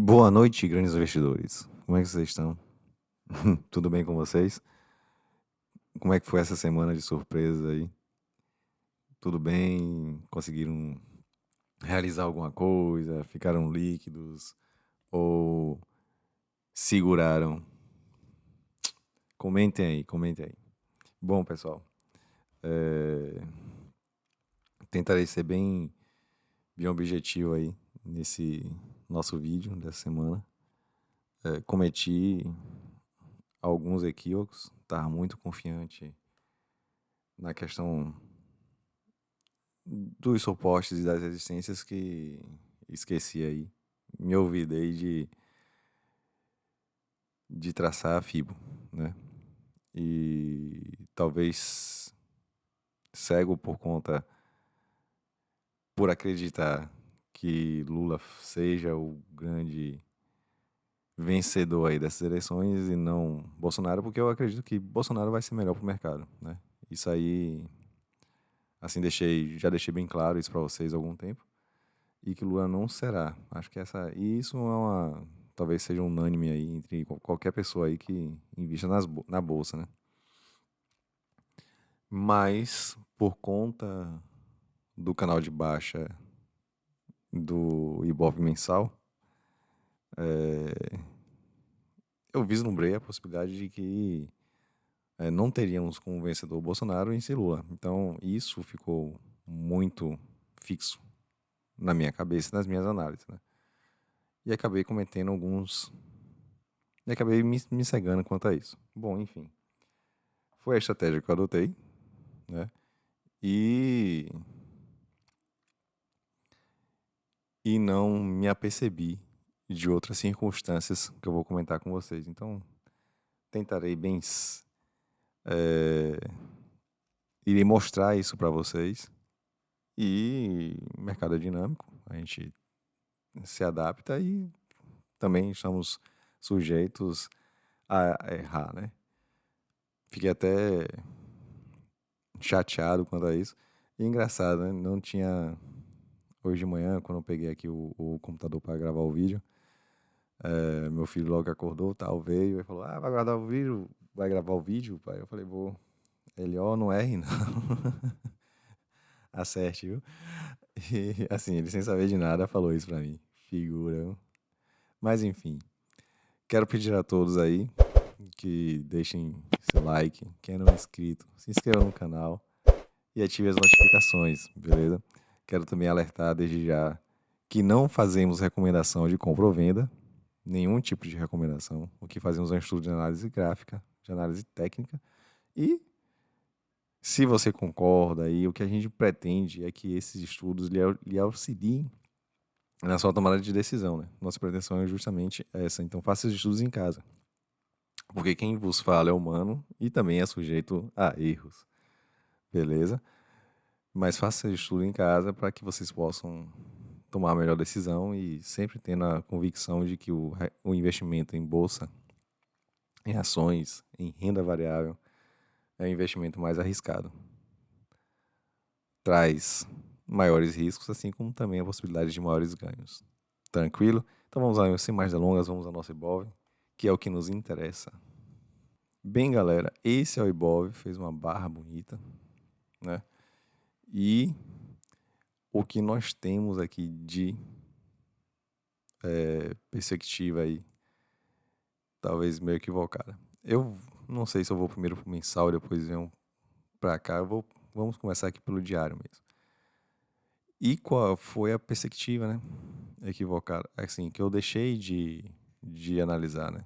Boa noite, grandes investidores. Como é que vocês estão? Tudo bem com vocês? Como é que foi essa semana de surpresa aí? Tudo bem? Conseguiram realizar alguma coisa? Ficaram líquidos? Ou seguraram? Comentem aí, comentem aí. Bom, pessoal, é, tentarei ser bem objetivo aí nesse nosso vídeo dessa semana. Cometi alguns equívocos, estava muito confiante na questão dos suportes e das resistências que esqueci aí. Me olvidei de traçar a FIBO, né? E talvez cego por acreditar que Lula seja o grande vencedor aí dessas eleições e não Bolsonaro, porque eu acredito que Bolsonaro vai ser melhor para o mercado, né? Isso aí, assim, já deixei bem claro isso para vocês há algum tempo. E que Lula não será. Acho que e isso é talvez seja unânime aí entre qualquer pessoa aí que invista na bolsa, né? Mas por conta do canal de baixa do Ibov mensal, eu vislumbrei a possibilidade de que não teríamos como vencedor o Bolsonaro em si Lula. Então isso ficou muito fixo na minha cabeça e nas minhas análises, né? E acabei cometendo alguns. E acabei me cegando quanto a isso. Bom, enfim. Foi a estratégia que eu adotei, né? E, e não me apercebi de outras circunstâncias que eu vou comentar com vocês. Então, tentarei é, irei mostrar isso para vocês. E o mercado é dinâmico, a gente se adapta e também estamos sujeitos a errar, né? Fiquei até chateado quanto a isso. E engraçado, né? Não tinha. Hoje de manhã, quando eu peguei aqui o computador para gravar o vídeo, meu filho logo acordou, tal, veio e falou: Ah, vai gravar o vídeo? Vai gravar o vídeo, pai? Eu falei: Vou. Ele, ó, não erre, não. Acerte, viu? E assim, ele sem saber de nada falou isso pra mim. Figura, viu? Mas enfim, quero pedir a todos aí que deixem seu like, quem não é inscrito, se inscreva no canal e ative as notificações, beleza? Quero também alertar desde já que não fazemos recomendação de compra ou venda, nenhum tipo de recomendação. O que fazemos é um estudo de análise gráfica, de análise técnica. E se você concorda aí, o que a gente pretende é que esses estudos lhe auxiliem na sua tomada de decisão, né? Nossa pretensão é justamente essa. Então faça os estudos em casa. Porque quem vos fala é humano e também é sujeito a erros, beleza? Mas faça esse estudo em casa para que vocês possam tomar a melhor decisão e sempre tendo a convicção de que o investimento em bolsa, em ações, em renda variável, é o investimento mais arriscado. Traz maiores riscos, assim como também a possibilidade de maiores ganhos. Tranquilo? Então vamos lá, sem mais delongas, vamos ao nosso Ibov, que é o que nos interessa. Bem, galera, esse é o Ibov, fez uma barra bonita, né? E o que nós temos aqui de perspectiva aí, talvez meio equivocada. Eu não sei se eu vou primeiro pro mensal e depois venho pra cá. Vamos começar aqui pelo diário mesmo. E qual foi a perspectiva, né? Equivocada. Assim, que eu deixei de analisar, né?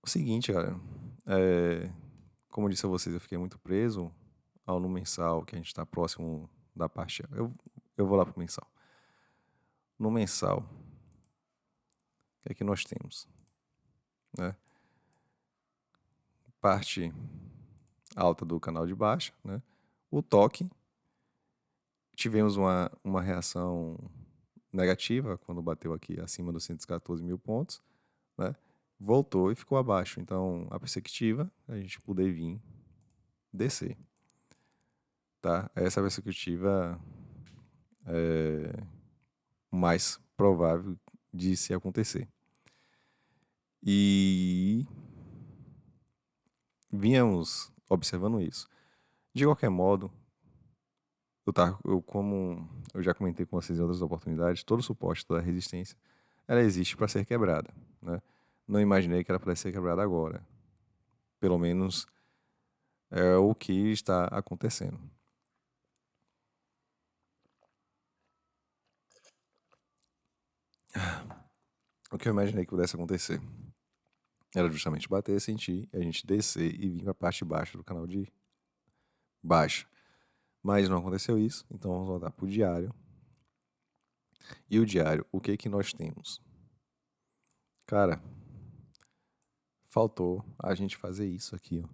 O seguinte, olha, como eu disse a vocês, eu fiquei muito preso ao no mensal, que a gente está próximo da parte. Eu vou lá pro mensal. No mensal, o que é que nós temos? Né? Parte alta do canal de baixa, né? O toque, tivemos uma reação negativa quando bateu aqui acima dos 114 mil pontos, né? Voltou e ficou abaixo. Então, a perspectiva é a gente poder vir descer, tá? Essa perspectiva é mais provável de se acontecer. E vínhamos observando isso. De qualquer modo, como eu já comentei com vocês em outras oportunidades, todo o suporte da resistência, ela existe para ser quebrada, né? Não imaginei que ela pudesse ser quebrada agora. Pelo menos é o que está acontecendo. O que eu imaginei que pudesse acontecer era justamente bater, sentir, a gente descer e vir para a parte de baixo do canal de baixo. Mas não aconteceu isso, então vamos voltar para o diário. E o diário, o que que nós temos? Cara, faltou a gente fazer isso aqui, ó.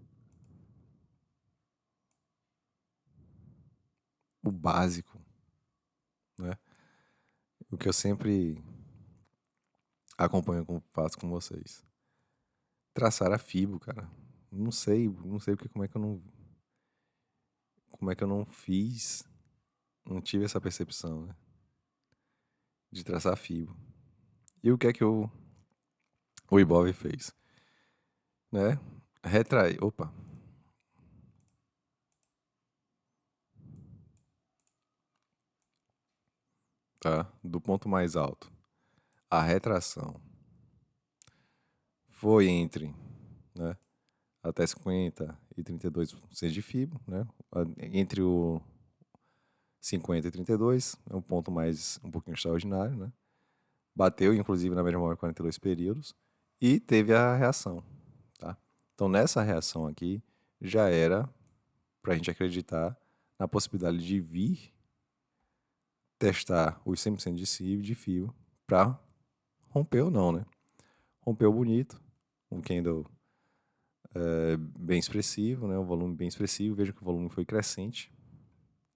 O básico, né? O que eu sempre acompanho, faço com vocês. Traçar a fibo, cara. Não sei porque como é que eu não fiz, não tive essa percepção, né? De traçar a fibo. E o que é que o Ibov fez? Né? Retrai, opa, tá? Do ponto mais alto. A retração foi entre, né, até 50 e 32% de fibra, né? Entre o 50 e 32 é um ponto mais um pouquinho extraordinário, né? Bateu inclusive na média móvel 42 períodos e teve a reação, tá? Então nessa reação aqui já era para a gente acreditar na possibilidade de vir testar os 100% de fio para romper ou não, né? Rompeu bonito, um candle bem expressivo, né? Um volume bem expressivo. Veja que o volume foi crescente,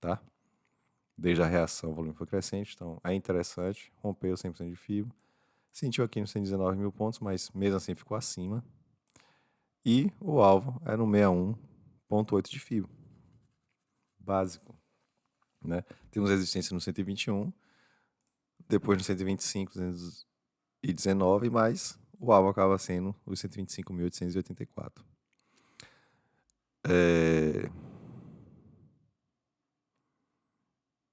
tá? Desde a reação o volume foi crescente, então é interessante. Rompeu 100% de fio. Sentiu aqui nos 119 mil pontos, mas mesmo assim ficou acima. E o alvo é no 61,8 de fio. Básico, né? Temos resistência no 121, depois no 125, 219, mas o alvo acaba sendo os 125.884.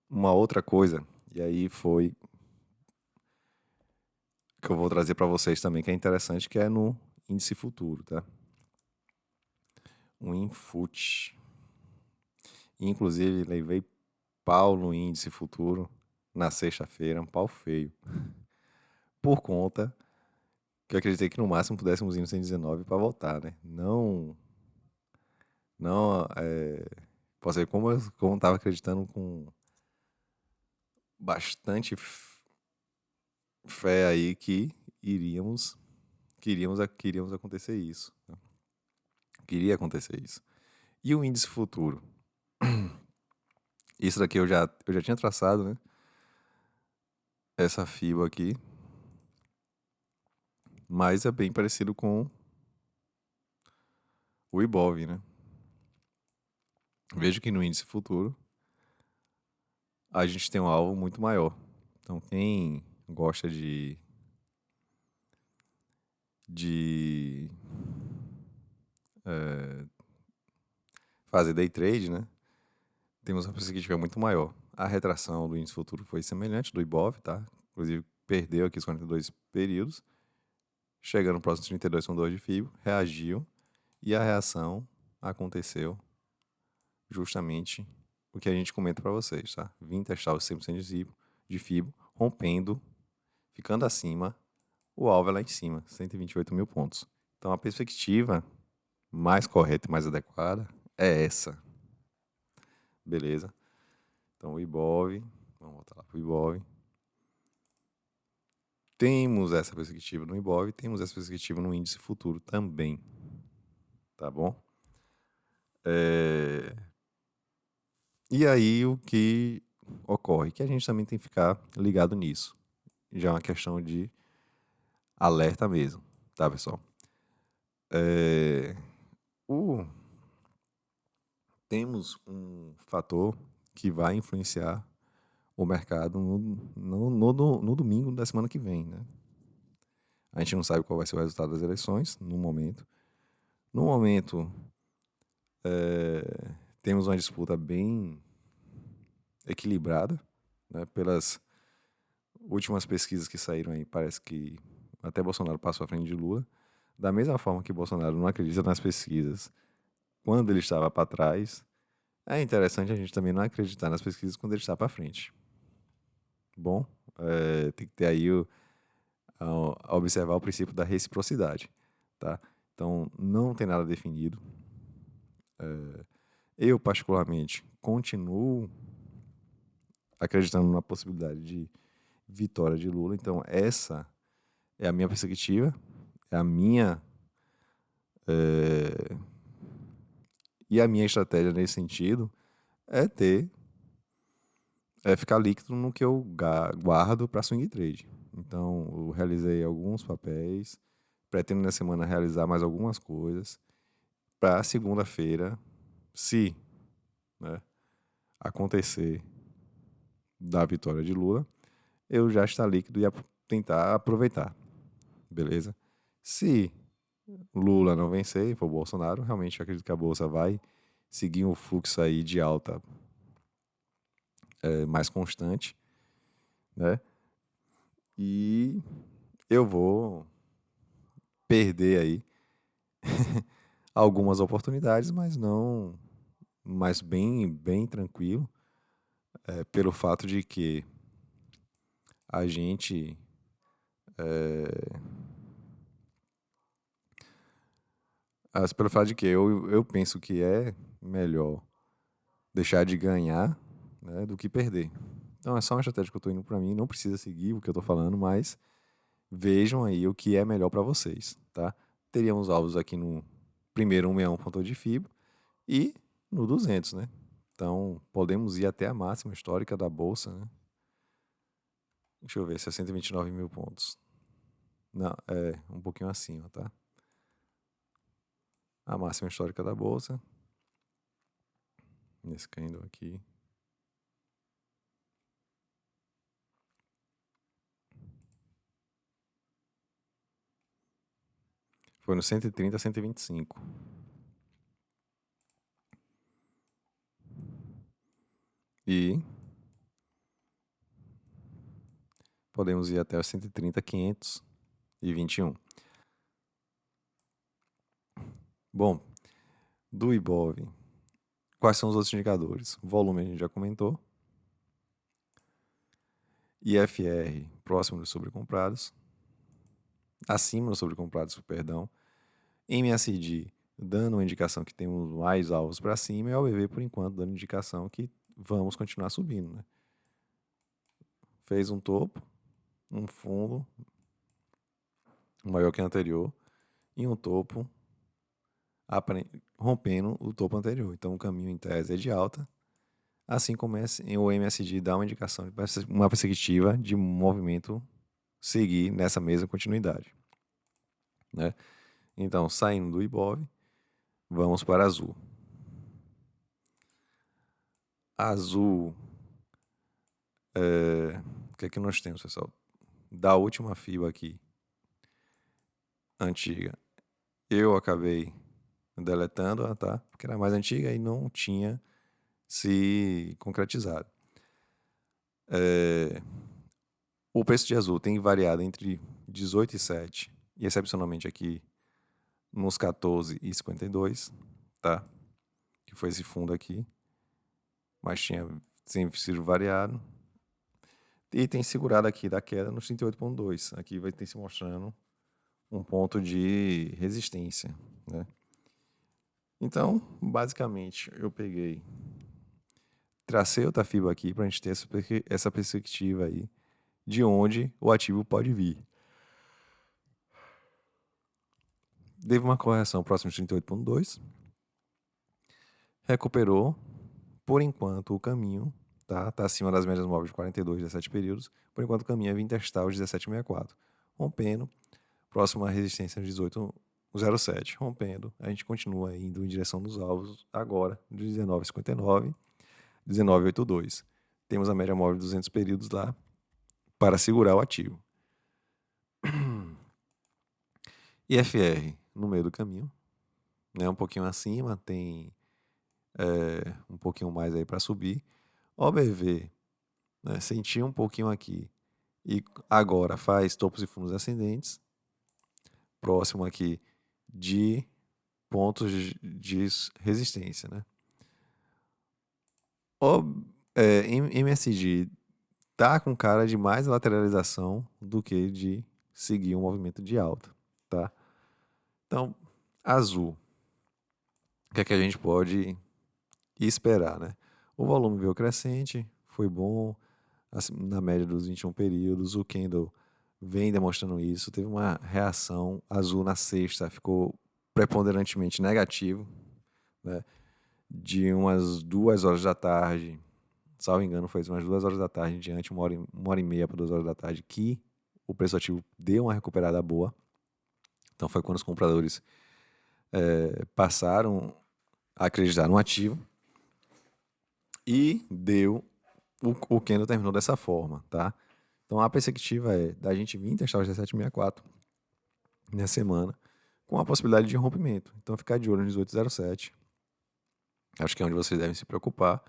Uma outra coisa, e aí foi que eu vou trazer para vocês também, que é interessante, que é no índice futuro, tá? O Infut. Inclusive, levei pau no índice futuro na sexta-feira, um pau feio. Por conta que eu acreditei que no máximo pudéssemos ir no 119 para voltar, né? Não, posso ver como estava acreditando com bastante fé aí que queríamos acontecer isso, né? Queria acontecer isso. E o índice futuro? Isso daqui eu já tinha traçado, né? Essa FIBA aqui. Mas é bem parecido com o Ibov, né? Vejo que no índice futuro a gente tem um alvo muito maior. Então quem gosta de fazer day trade, né? Temos uma perspectiva muito maior. A retração do índice futuro foi semelhante do Ibov, tá? Inclusive perdeu aqui os 42 períodos. Chegando no próximo 32,2 de FIBO, reagiu e a reação aconteceu justamente o que a gente comenta para vocês, tá? Vim testar os 100% de FIBO, rompendo, ficando acima, o alvo é lá em cima, 128 mil pontos. Então a perspectiva mais correta e mais adequada é essa. Beleza? Então o Ibov, vamos voltar lá para o Ibov. Temos essa perspectiva no Ibov, temos essa perspectiva no índice futuro também. Tá bom? E aí o que ocorre? Que a gente também tem que ficar ligado nisso. Já é uma questão de alerta mesmo, tá, pessoal? O... Temos um fator que vai influenciar o mercado no domingo da semana que vem, né? A gente não sabe qual vai ser o resultado das eleições no momento. No momento, temos uma disputa bem equilibrada, né? Pelas últimas pesquisas que saíram aí, parece que até Bolsonaro passou à frente de Lula. Da mesma forma que Bolsonaro não acredita nas pesquisas quando ele estava para trás, é interessante a gente também não acreditar nas pesquisas quando ele está para frente. Bom, tem que ter aí a observar o princípio da reciprocidade, tá? Então, não tem nada definido. Eu, particularmente, continuo acreditando na possibilidade de vitória de Lula. Então, essa é a minha perspectiva, é a minha e a minha estratégia nesse sentido é ficar líquido no que eu guardo para swing trade. Então, eu realizei alguns papéis, pretendo na semana realizar mais algumas coisas para segunda-feira, se, né, acontecer da vitória de Lula, eu já estar líquido e tentar aproveitar, beleza? Se Lula não vencer e for Bolsonaro, realmente eu acredito que a Bolsa vai seguir um fluxo aí de alta mais constante, né? E eu vou perder aí algumas oportunidades, mas bem tranquilo, pelo fato de que a gente pelo fato de que eu penso que é melhor deixar de ganhar, né, do que perder. Então é só uma estratégia que eu estou indo para mim, não precisa seguir o que eu estou falando, mas vejam aí o que é melhor para vocês, tá? Teríamos alvos aqui no primeiro 161 de FIBO e no 200, né? Então podemos ir até a máxima histórica da bolsa, né? Deixa eu ver, 629 mil pontos. Não, é um pouquinho acima, tá? A máxima histórica da bolsa. Nesse candle aqui. Foi no 130 a 125. E podemos ir até os 130, 521. Bom, do Ibov, quais são os outros indicadores? Volume a gente já comentou. IFR próximo dos sobrecomprados. Acima dos sobrecomprados, perdão. MACD dando uma indicação que temos mais alvos para cima e o OBV, por enquanto, dando indicação que vamos continuar subindo, né? Fez um topo, um fundo maior que o anterior e um topo rompendo o topo anterior. Então o caminho em tese é de alta, assim como o MSD dá uma indicação, uma perspectiva de movimento seguir nessa mesma continuidade, né? Então, saindo do Ibov, vamos para Azul. Azul, o que é que nós temos, pessoal? Da última FIBA aqui, antiga, eu acabei deletando, tá? Porque era mais antiga e não tinha se concretizado. O preço de Azul tem variado entre 18,7 e excepcionalmente aqui nos 14,52, tá? Que foi esse fundo aqui, mas tinha sempre sido variado. E tem segurado aqui da queda nos 38,2. Aqui vai ter se mostrando um ponto de resistência, né? Então, basicamente, eu tracei outra FIBA aqui para a gente ter essa perspectiva aí de onde o ativo pode vir. Teve uma correção próxima de 38,2. Recuperou, por enquanto, o caminho, tá acima das médias móveis de 42, 17 períodos. Por enquanto, o caminho é vir testar os 17,64. Rompendo, próximo à resistência de 18,07. Rompendo, a gente continua indo em direção dos alvos agora, de 19,59, 19,82. Temos a média móvel de 200 períodos lá para segurar o ativo. IFR no meio do caminho, né? Um pouquinho acima, tem um pouquinho mais aí para subir. OBV, né? Sentiu um pouquinho aqui e agora faz topos e fundos ascendentes, próximo aqui de pontos de resistência, né? MSG tá com cara de mais lateralização do que de seguir um movimento de alta, tá? Então, azul, o que é que a gente pode esperar, né? O volume veio crescente, foi bom, assim, na média dos 21 períodos, o candle vem demonstrando isso, teve uma reação azul na sexta, ficou preponderantemente negativo, né? De umas 2 horas da tarde, salvo engano, foi umas 2 horas da tarde em diante, uma hora e meia para 2 horas da tarde, que o preço ativo deu uma recuperada boa. Então foi quando os compradores passaram a acreditar no ativo e deu o candle terminou dessa forma, tá? Então a perspectiva é da gente vir testar os 1764 nessa semana com a possibilidade de rompimento. Então ficar de olho no 1807. Acho que é onde vocês devem se preocupar.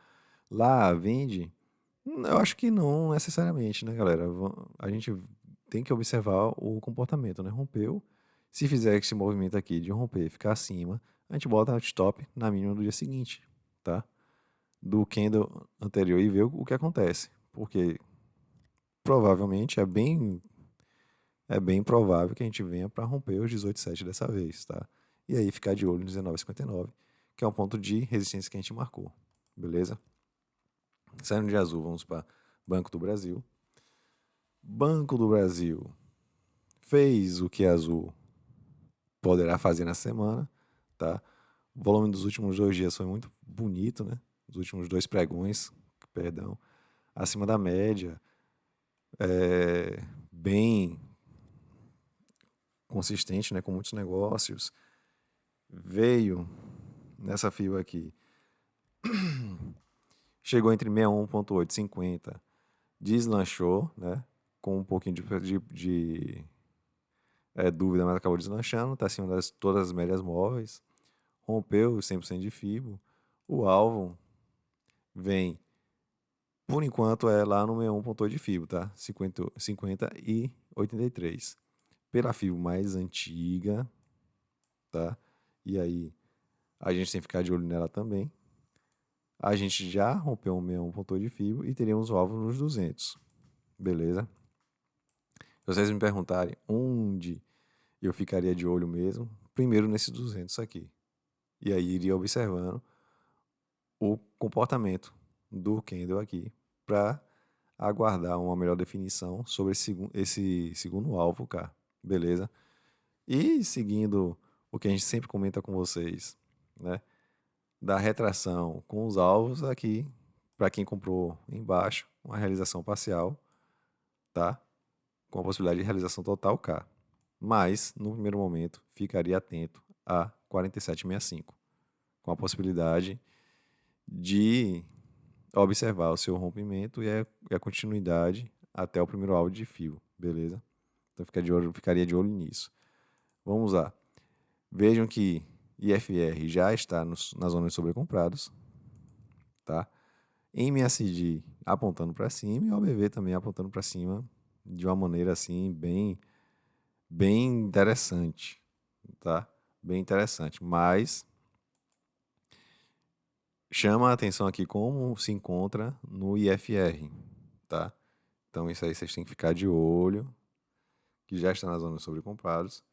Lá vende. Eu acho que não necessariamente, né, galera? A gente tem que observar o comportamento, né? Rompeu. Se fizer esse movimento aqui de romper, ficar acima, a gente bota stop na mínima do dia seguinte, tá? Do candle anterior e ver o que acontece. Porque provavelmente é bem provável que a gente venha para romper os 18,7 dessa vez, tá? E aí ficar de olho no 19,59, que é um ponto de resistência que a gente marcou, beleza? Saindo de azul, vamos para Banco do Brasil. Banco do Brasil fez o que azul poderá fazer na semana, tá? O volume dos últimos 2 dias foi muito bonito, né? Os últimos 2 pregões, perdão, acima da média, bem consistente, né? Com muitos negócios. Veio nessa fibra aqui, chegou entre 61,8 e 50, deslanchou, né? Com um pouquinho de dúvida, mas acabou deslanchando, está acima das todas as médias móveis, rompeu os 100% de FIBO. O alvo vem, por enquanto, lá no 61,8 de FIBO, tá? 50 e 83. Pela FIBO mais antiga, tá? E aí a gente tem que ficar de olho nela também. A gente já rompeu um 61,8 de FIBO e teríamos o alvo nos 200, beleza? Se vocês me perguntarem onde eu ficaria de olho mesmo, primeiro nesses 200 aqui. E aí iria observando o comportamento do candle aqui para aguardar uma melhor definição sobre esse segundo alvo, cara. Beleza? E seguindo o que a gente sempre comenta com vocês, né? Da retração com os alvos aqui, para quem comprou embaixo, uma realização parcial, tá? Com a possibilidade de realização total K. Mas, no primeiro momento, ficaria atento a 47,65, com a possibilidade de observar o seu rompimento e a continuidade até o primeiro alvo de fio, beleza? Então ficaria de olho nisso. Vamos lá. Vejam que IFR já está na zona de sobrecomprados, tá? MACD apontando para cima e OBV também apontando para cima de uma maneira assim bem interessante, tá? Bem interessante, mas chama a atenção aqui como se encontra no IFR, tá? Então isso aí vocês têm que ficar de olho, que já está na zona de sobrecomprados.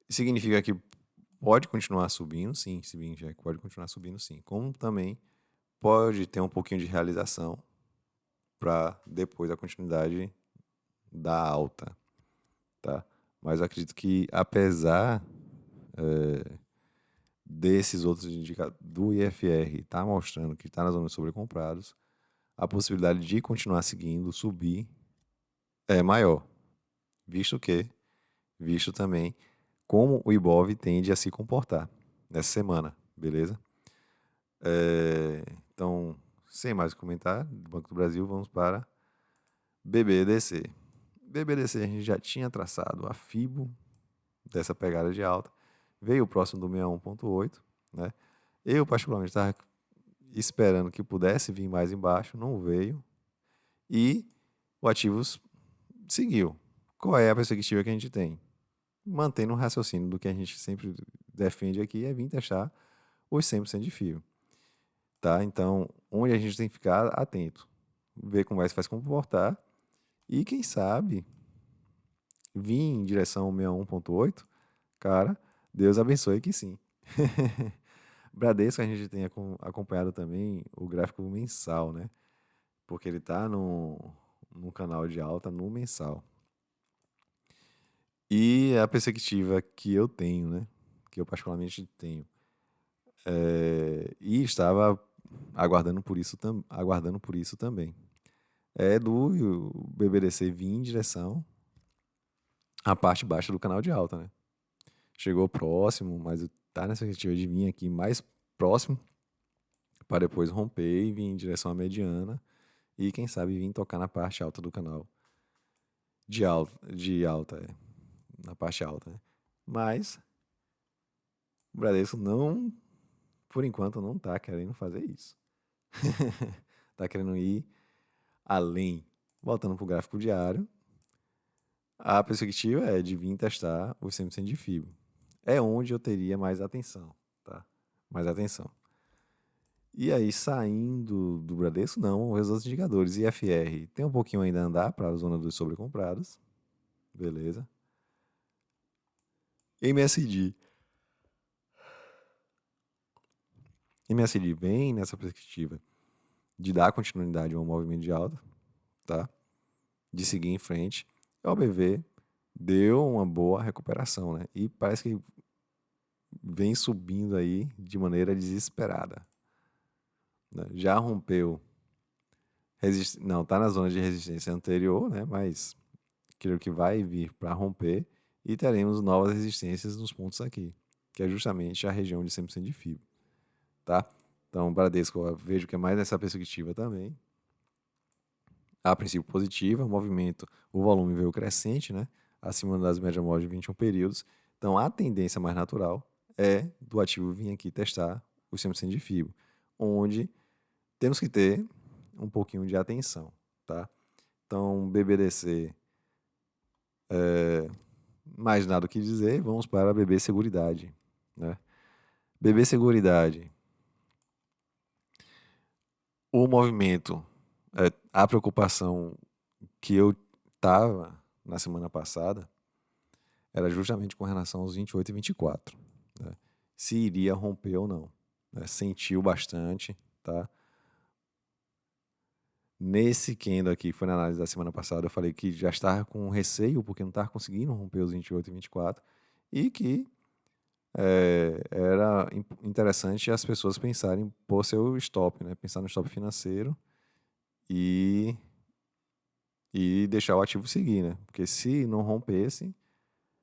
Significa que pode continuar subindo, sim, significa que pode continuar subindo, sim. Como também pode ter um pouquinho de realização para depois a continuidade da alta, tá? Mas eu acredito que apesar desses outros indicadores do IFR tá mostrando que está na zona de sobrecomprados, a possibilidade de continuar seguindo, subir, é maior, visto também como o Ibov tende a se comportar nessa semana, beleza? Então, sem mais comentar, do Banco do Brasil, vamos para BBDC. BBDC a gente já tinha traçado a FIBO dessa pegada de alta. Veio o próximo do 61,8, né? Eu, particularmente, estava esperando que pudesse vir mais embaixo, não veio. E o ativo seguiu. Qual é a perspectiva que a gente tem? Mantendo o raciocínio do que a gente sempre defende aqui, é vir testar os 100% de fio. Tá? Então, onde a gente tem que ficar atento, ver como vai se comportar e, quem sabe, vir em direção ao 61,8, cara, Deus abençoe que sim. Bradesco a gente tem acompanhado também o gráfico mensal, né? Porque ele está no canal de alta no mensal. E a perspectiva que eu tenho, né? Que eu particularmente tenho, e estava aguardando por isso também, é do BBDC vir em direção à parte baixa do canal de alta, né? Chegou próximo, mas está nessa perspectiva de vir aqui mais próximo para depois romper e vir em direção à mediana e, quem sabe, vir tocar na parte alta do canal de alta, na parte alta, né? Mas o Bradesco não, por enquanto, não está querendo fazer isso. Está querendo ir além. Voltando para o gráfico diário, a perspectiva é de vir testar os 100% de FIBO. É onde eu teria mais atenção, tá? Mais atenção. E aí, saindo do Bradesco, não, os outros indicadores. IFR tem um pouquinho ainda a andar para a zona dos sobrecomprados. Beleza. MSD. MSD vem nessa perspectiva de dar continuidade ao movimento de alta, tá? De seguir em frente. O OBV deu uma boa recuperação, né? E parece que vem subindo aí de maneira desesperada. Já rompeu, não, está na zona de resistência anterior, né? Mas creio que vai vir para romper e teremos novas resistências nos pontos aqui, que é justamente a região de 100% de fibra, tá? Então, o Bradesco eu vejo que é mais nessa perspectiva também. A princípio positiva, o movimento, o volume veio crescente, né? Acima das médias móveis de 21 períodos. Então, a tendência mais natural é do ativo vir aqui testar os 100% de fibra, onde temos que ter um pouquinho de atenção, tá? Então, BBDC, mais nada o que dizer, vamos para a BB Seguridade, né? BB Seguridade, o movimento, a preocupação que eu estava na semana passada era justamente com relação aos 28 e 24, né? Se iria romper ou não, né? Sentiu bastante, tá? Nesse candle aqui, foi na análise da semana passada, eu falei que já estava com receio, porque não estava conseguindo romper os 28 e 24, e que era interessante as pessoas pensarem por seu stop, né? Pensar no stop financeiro e, e deixar o ativo seguir, né? Porque se não rompesse,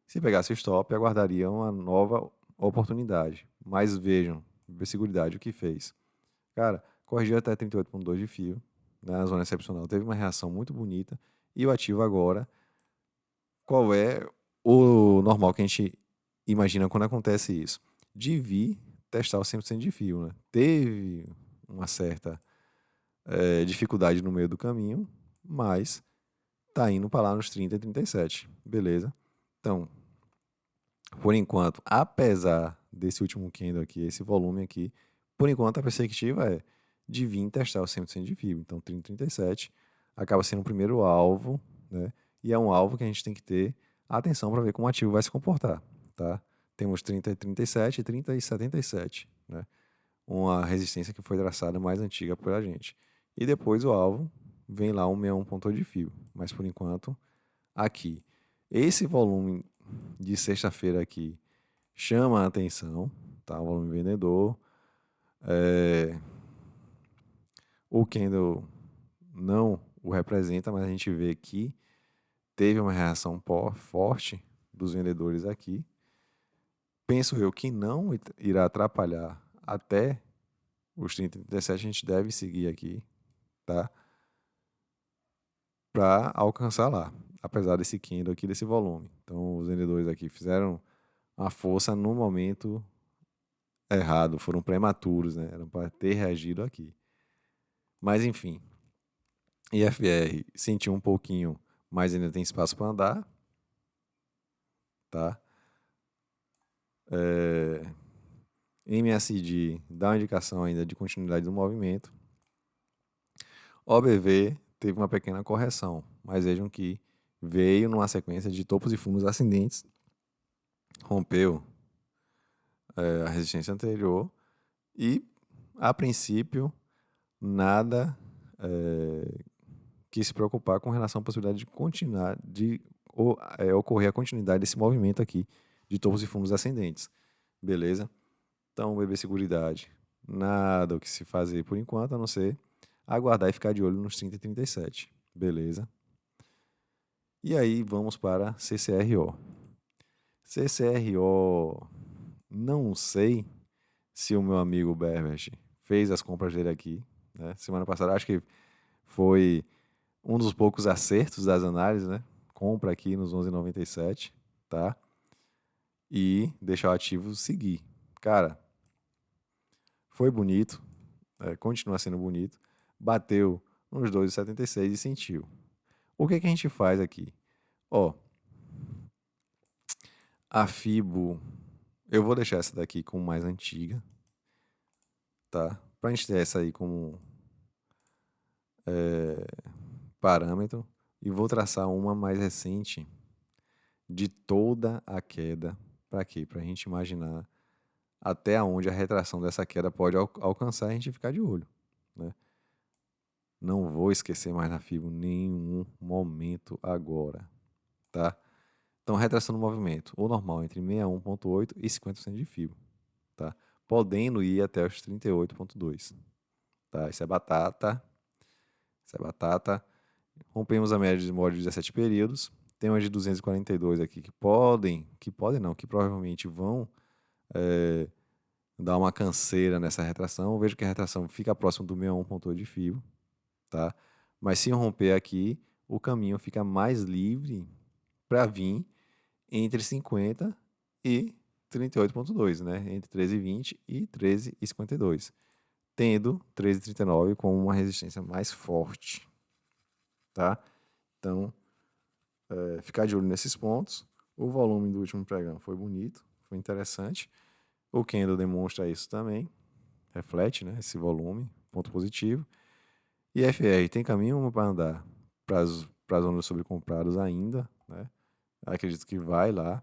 se pegasse o stop, aguardaria uma nova oportunidade. Mas vejam, seguridade o que fez. Cara, corrigiu até 38,2 de fio, né, na zona excepcional. Teve uma reação muito bonita. E o ativo agora, qual é o normal que a gente imagina quando acontece isso? De vir testar o 100% de fio, né? Teve uma certa dificuldade no meio do caminho, mas tá indo para lá nos 30 e 37, beleza? Então, por enquanto, apesar desse último candle aqui, esse volume aqui, por enquanto a perspectiva é de vir testar o 100% de fibra. Então, 30 e 37 acaba sendo o primeiro alvo, né? E é um alvo que a gente tem que ter atenção para ver como o ativo vai se comportar, tá? Temos 30 e 37 e 30 e 77, né? Uma resistência que foi traçada mais antiga por a gente. E depois o alvo vem lá um 61 ponto de fio. Mas por enquanto, aqui. Esse volume de sexta-feira aqui chama a atenção, tá? O volume vendedor. O candle não o representa, mas a gente vê que teve uma reação forte dos vendedores aqui. Penso eu que não irá atrapalhar até os 30 e 37, a gente deve seguir aqui, tá? Para alcançar lá, apesar desse candle aqui, desse volume. Então, os vendedores aqui fizeram a força no momento errado, foram prematuros, né? Eram para ter reagido aqui. Mas enfim, IFR sentiu um pouquinho, mas ainda tem espaço para andar, tá? MACD dá uma indicação ainda de continuidade do movimento. OBV teve uma pequena correção, mas vejam que veio numa sequência de topos e fundos ascendentes, rompeu a resistência anterior e, a princípio, nada que se preocupar com relação à possibilidade de continuar, ocorrer a continuidade desse movimento aqui de topos e fundos ascendentes. Beleza? Então, BB Seguridade, nada o que se fazer por enquanto, a não ser aguardar e ficar de olho nos 30 e 37. Beleza? E aí, vamos para CCRO. CCRO, não sei se o meu amigo Berbert fez as compras dele aqui. Né? Semana passada, acho que foi um dos poucos acertos das análises, né? Compra aqui nos 11,97, tá? E deixar o ativo seguir. Cara, foi bonito, continua sendo bonito, bateu nos 2,76 e sentiu. O que que a gente faz aqui? Ó, a Fibo, eu vou deixar essa daqui como mais antiga, tá? Pra gente ter essa aí como parâmetro e vou traçar uma mais recente de toda a queda. Para quê? Para a gente imaginar até onde a retração dessa queda pode alcançar e a gente ficar de olho. Né? Não vou esquecer mais na FIBO nenhum momento agora. Tá? Então, retração do movimento, o normal entre 61,8% e 50% de FIBO. Tá? Podendo ir até os 38,2%. Tá? Isso é batata. Isso é batata. Rompemos a média de módulo de 17 períodos. Tem umas de 242 aqui que provavelmente vão dar uma canseira nessa retração. Eu vejo que a retração fica próximo do 61,8 de FIBO, tá? Mas se romper aqui, o caminho fica mais livre para vir entre 50 e 38,2, né? Entre 13,20 e 13,52, tendo 13,39 como uma resistência mais forte, tá? Então, ficar de olho nesses pontos. O volume do último pregão foi bonito, foi interessante. O candle demonstra isso também, reflete, né, esse volume, ponto positivo. E FR tem caminho para andar para as zonas sobrecompradas ainda, né? Acredito que vai lá.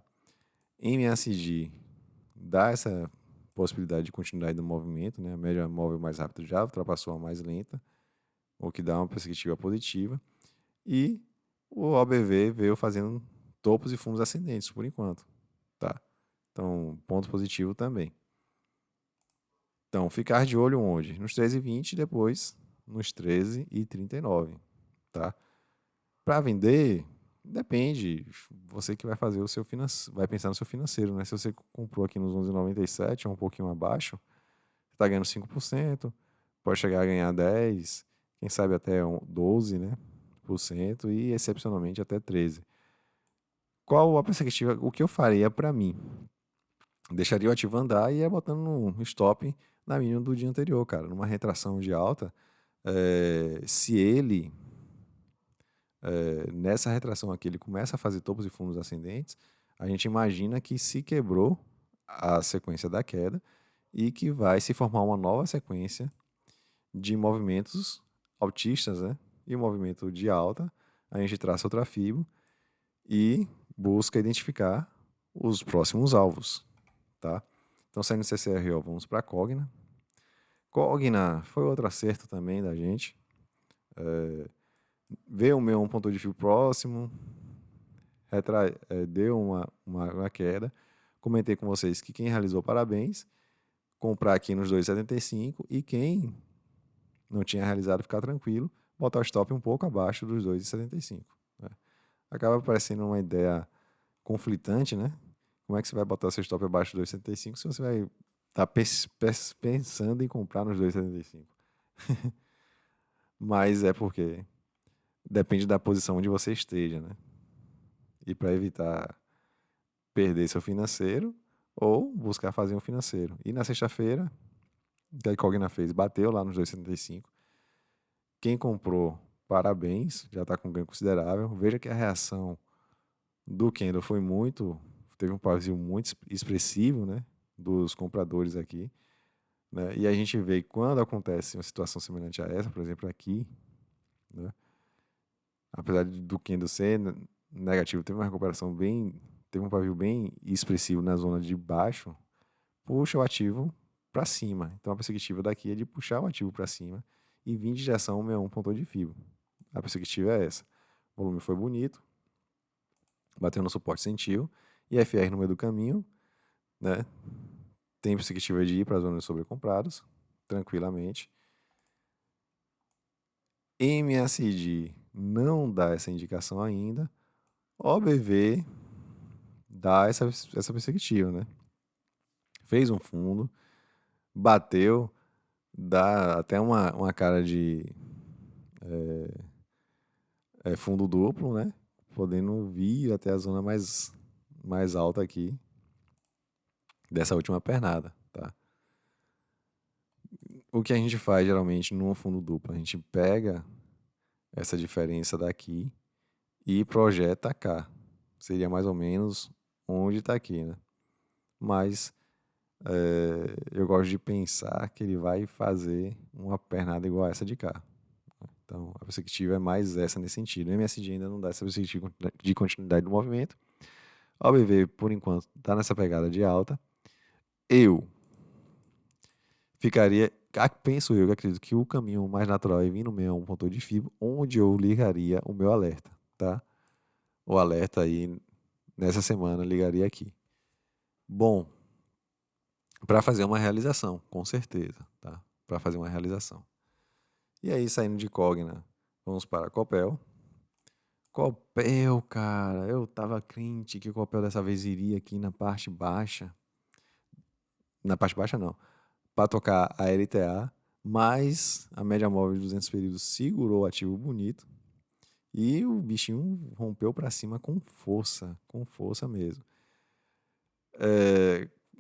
MACD dá essa possibilidade de continuidade do movimento, né? A média móvel mais rápida já ultrapassou a mais lenta, o que dá uma perspectiva positiva. E o OBV veio fazendo topos e fundos ascendentes por enquanto, tá? Então, ponto positivo também. Então, ficar de olho onde? Nos 13,20 e depois nos 13,39, tá? Para vender, depende. Você que vai fazer o seu vai pensar no seu financeiro, né? Se você comprou aqui nos 11,97, ou um pouquinho abaixo, você está ganhando 5%, pode chegar a ganhar 10, quem sabe até 12, né? Por cento e excepcionalmente até 13. Qual a perspectiva? O que eu faria para mim? Deixaria o ativo andar e ia botando no stop na mínima do dia anterior, cara. Numa retração de alta, se ele, nessa retração aqui, ele começa a fazer topos e fundos ascendentes, a gente imagina que se quebrou a sequência da queda e que vai se formar uma nova sequência de movimentos altistas, né? E o movimento de alta, a gente traça outra FIBO e busca identificar os próximos alvos, tá? Então, saindo do CCRO, vamos para a Cogna. Cogna foi outro acerto também da gente. Veio o meu um ponto de fio próximo, deu uma queda. Comentei com vocês que quem realizou, parabéns. Comprar aqui nos 2,75 e quem não tinha realizado, ficar tranquilo, botar o stop um pouco abaixo dos 2,75. Né? Acaba parecendo uma ideia conflitante, né? Como é que você vai botar seu stop abaixo dos 2,75 se você vai estar pensando em comprar nos 2,75? Mas é porque depende da posição onde você esteja, né? E para evitar perder seu financeiro, ou buscar fazer um financeiro. E na sexta-feira, o que a Cogna fez? Bateu lá nos 2,75. Quem comprou, parabéns, já está com ganho considerável. Veja que a reação do Candle teve um pavio muito expressivo, né, dos compradores aqui, né, e a gente vê que quando acontece uma situação semelhante a essa, por exemplo, aqui, né, apesar do Candle ser negativo, teve um pavio bem expressivo na zona de baixo, puxa o ativo para cima. Então a perspectiva daqui é de puxar o ativo para cima e vir de direção 61 ponto de FIBO. A perspectiva é essa. O volume foi bonito, bateu no suporte, sentiu, e FR no meio do caminho, né? Tem perspectiva de ir para a zona de sobrecomprados, tranquilamente. MACD não dá essa indicação ainda. OBV dá essa perspectiva, né? Fez um fundo, bateu, dá até uma cara de fundo duplo, né? Podendo vir até a zona mais alta aqui dessa última pernada, tá? O que a gente faz geralmente num fundo duplo? A gente pega essa diferença daqui e projeta cá. Seria mais ou menos onde está aqui, né? Mas eu gosto de pensar que ele vai fazer uma pernada igual a essa de cá. Então, a perspectiva é mais essa nesse sentido. O MSD ainda não dá essa perspectiva de continuidade do movimento. O OBV, por enquanto, está nessa pegada de alta. Eu ficaria... Penso eu que acredito que o caminho mais natural é vir no 61 ponto de FIBO, onde eu ligaria o meu alerta, tá? O alerta aí, nessa semana, ligaria aqui. Bom, para fazer uma realização, com certeza, tá? Para fazer uma realização. E aí, saindo de Cogna, vamos para Copel. Copel, cara, eu tava crente que o Copel dessa vez iria aqui na parte baixa. Na parte baixa, não. Para tocar a LTA, mas a média móvel de 200 períodos segurou o ativo bonito. E o bichinho rompeu para cima com força mesmo.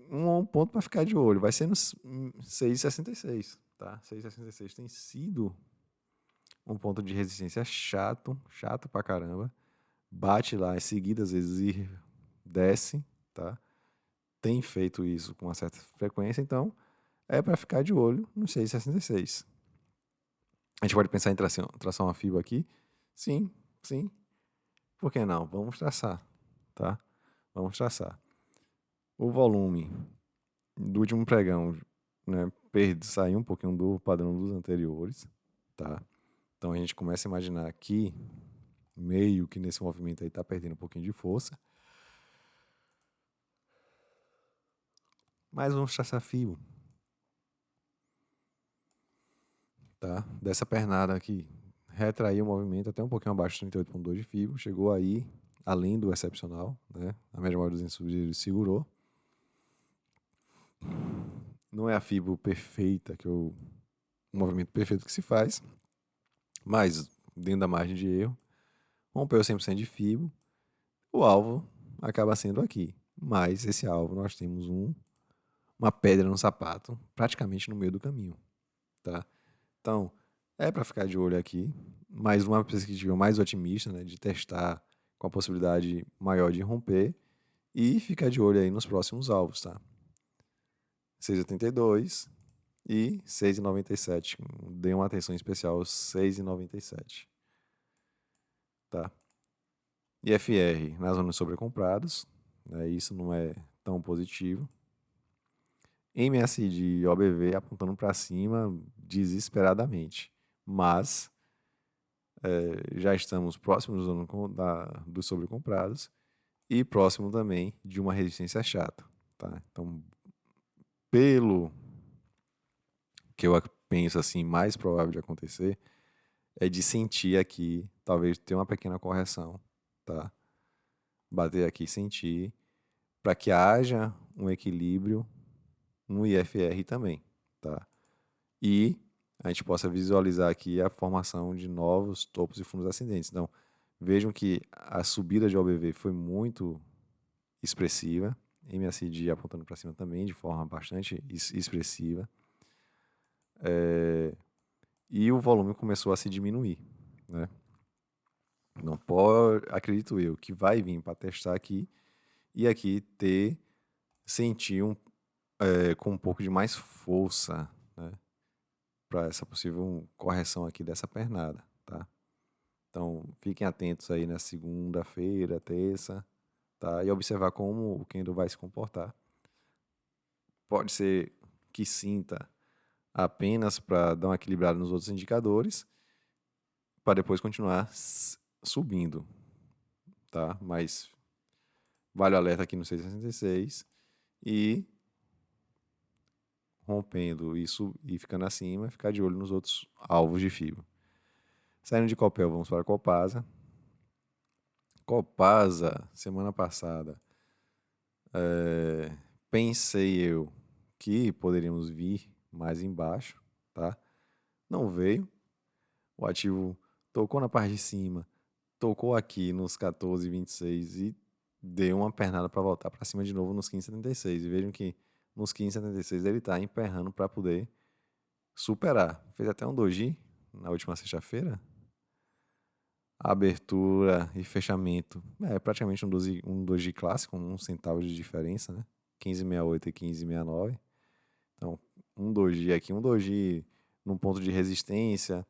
Um ponto para ficar de olho vai ser no 6,66, tá? 6,66 tem sido um ponto de resistência chato pra caramba. Bate lá em seguida, às vezes, e desce, tá? Tem feito isso com uma certa frequência, então é para ficar de olho no 6,66. A gente pode pensar em traçar uma FIBO aqui? Sim. Por que não? Vamos traçar, tá? Vamos traçar. O volume do último pregão, né, saiu um pouquinho do padrão dos anteriores, tá? Então a gente começa a imaginar que meio que nesse movimento aí tá perdendo um pouquinho de força. Mas vamos traçar fio, tá? Dessa pernada aqui, retraiu o movimento até um pouquinho abaixo de 38,2 de FIBO, chegou aí além do excepcional, né? A média móvel dos índices segurou. Não é a FIBO perfeita, o movimento perfeito que se faz, mas dentro da margem de erro, rompeu 100% de FIBO, o alvo acaba sendo aqui. Mas esse alvo nós temos uma pedra no sapato, praticamente no meio do caminho, tá? Então, é para ficar de olho aqui, mas uma perspectiva mais otimista, né, de testar com a possibilidade maior de romper e ficar de olho aí nos próximos alvos, tá? 6,82 e 6,97. Dê uma atenção especial aos 6,97, tá? IFR na zona de sobrecomprados, né, isso não é tão positivo. MSD e OBV apontando para cima desesperadamente, mas já estamos próximos dos sobrecomprados e próximo também de uma resistência chata, tá? Então, pelo que eu penso assim, mais provável de acontecer é de sentir aqui, talvez ter uma pequena correção, tá? Bater aqui, sentir, para que haja um equilíbrio no IFR também, tá? E a gente possa visualizar aqui a formação de novos topos e fundos ascendentes. Então, vejam que a subida de OBV foi muito expressiva, MACD apontando para cima também, de forma bastante expressiva. E o volume começou a se diminuir, né? Não pode, acredito eu, que vai vir para testar aqui e aqui sentir com um pouco de mais força, né? Para essa possível correção aqui dessa pernada, tá? Então, fiquem atentos aí na segunda-feira, terça, tá? E observar como o candle vai se comportar. Pode ser que sinta apenas para dar uma equilibrada nos outros indicadores, para depois continuar subindo, tá? Mas vale o alerta aqui no 666 e rompendo isso e ficando acima, ficar de olho nos outros alvos de FIBO. Saindo de Copel, vamos para a Copasa. Copasa, semana passada, pensei eu que poderíamos vir mais embaixo, tá? Não veio. O ativo tocou na parte de cima, tocou aqui nos 14,26 e deu uma pernada para voltar para cima de novo nos 15,76. E vejam que nos 15,76 ele está emperrando para poder superar. Fez até um doji na última sexta-feira. Abertura e fechamento. É praticamente um doji clássico, 1 centavo de diferença, né? 15,68 e 15,69. Então, um doji aqui, um doji num ponto de resistência,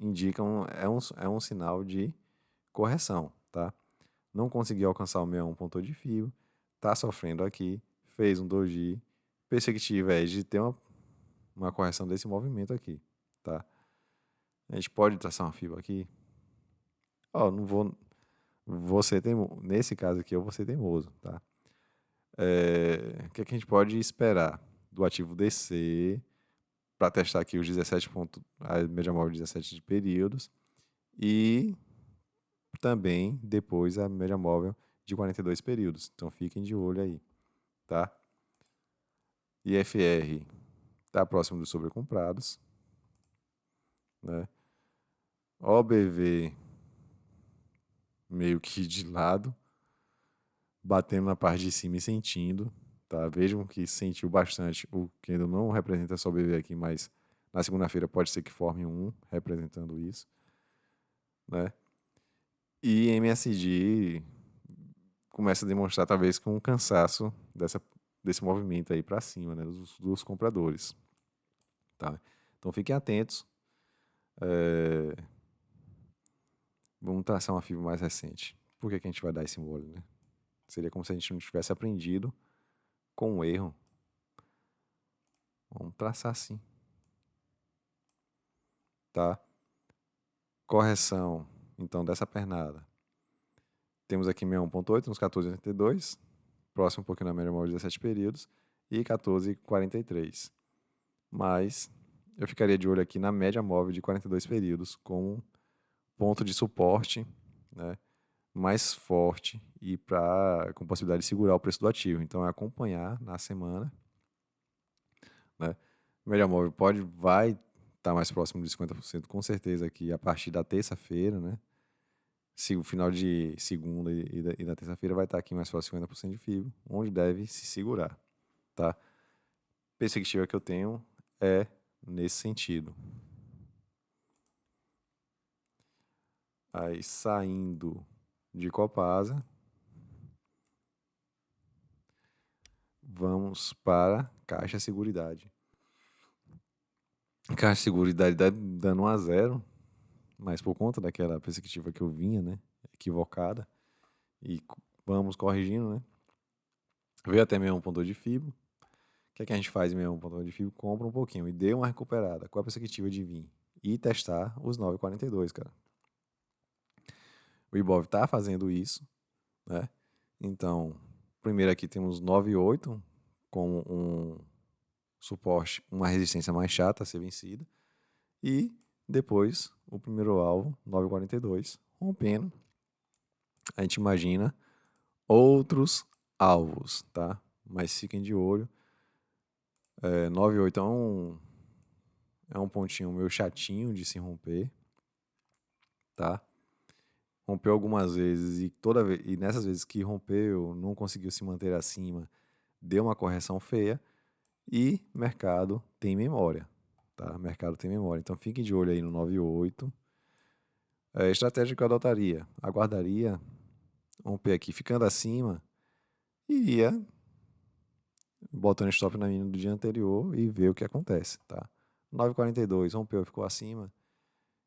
indicam, é um sinal de correção, tá? Não conseguiu alcançar o 61 ponto de fio, tá sofrendo aqui, fez um doji, perspectiva é de ter uma correção desse movimento aqui, tá? A gente pode traçar uma fibra aqui. Ó, não vou ser teimoso. Nesse caso aqui eu vou ser teimoso, tá? O que é que a gente pode esperar do ativo descer para testar aqui os 17 pontos, a média móvel de 17 de períodos e também depois a média móvel de 42 períodos. Então fiquem de olho aí, tá? IFR está próximo dos sobrecomprados, né? OBV meio que de lado, batendo na parte de cima e sentindo, tá? Vejam que sentiu bastante, o que ainda não representa só OBV aqui, mas na segunda-feira pode ser que forme um representando isso, né? E MSD começa a demonstrar talvez com um cansaço desse movimento aí para cima, né, dos compradores, tá? Então fiquem atentos. Vamos traçar uma fibra mais recente. Por que a gente vai dar esse mole, né? Seria como se a gente não tivesse aprendido com o erro. Vamos traçar assim, tá? Correção, então, dessa pernada. Temos aqui 61,8 nos 14,82, próximo um pouquinho da média móvel de 17 períodos, e 14,43. Mas eu ficaria de olho aqui na média móvel de 42 períodos como ponto de suporte, né, mais forte e com possibilidade de segurar o preço do ativo. Então é acompanhar na semana, né? Média móvel vai estar mais próximo de 50% com certeza aqui a partir da terça-feira, né? Se o final de segunda e da terça-feira vai estar aqui mais próximo de 50% de FIBO, onde deve se segurar, tá? Perspectiva que eu tenho é nesse sentido. Aí saindo de Copasa, vamos para Caixa Seguridade. Caixa Seguridade dando 1 a 0, mas por conta daquela perspectiva que eu vinha, né, equivocada, e vamos corrigindo, né, veio até 61,2 de FIBO. O que é que a gente faz em 61,2 de FIBO? Compra um pouquinho e deu uma recuperada. Qual a perspectiva de vir? E testar os 9,42, cara. O Ibov tá fazendo isso, né? Então, primeiro aqui temos 9,8 com um suporte, uma resistência mais chata a ser vencida. E depois, o primeiro alvo, 9,42, rompendo. A gente imagina outros alvos, tá? Mas fiquem de olho. 9,8 é um pontinho meio chatinho de se romper, tá? rompeu algumas vezes e nessas vezes que rompeu, não conseguiu se manter acima, deu uma correção feia e mercado tem memória, tá? Mercado tem memória. Então fiquem de olho aí no 98. Estratégia que eu adotaria, aguardaria romper aqui, ficando acima, iria botando stop na mínima do dia anterior e ver o que acontece, tá? 9,42, rompeu, ficou acima,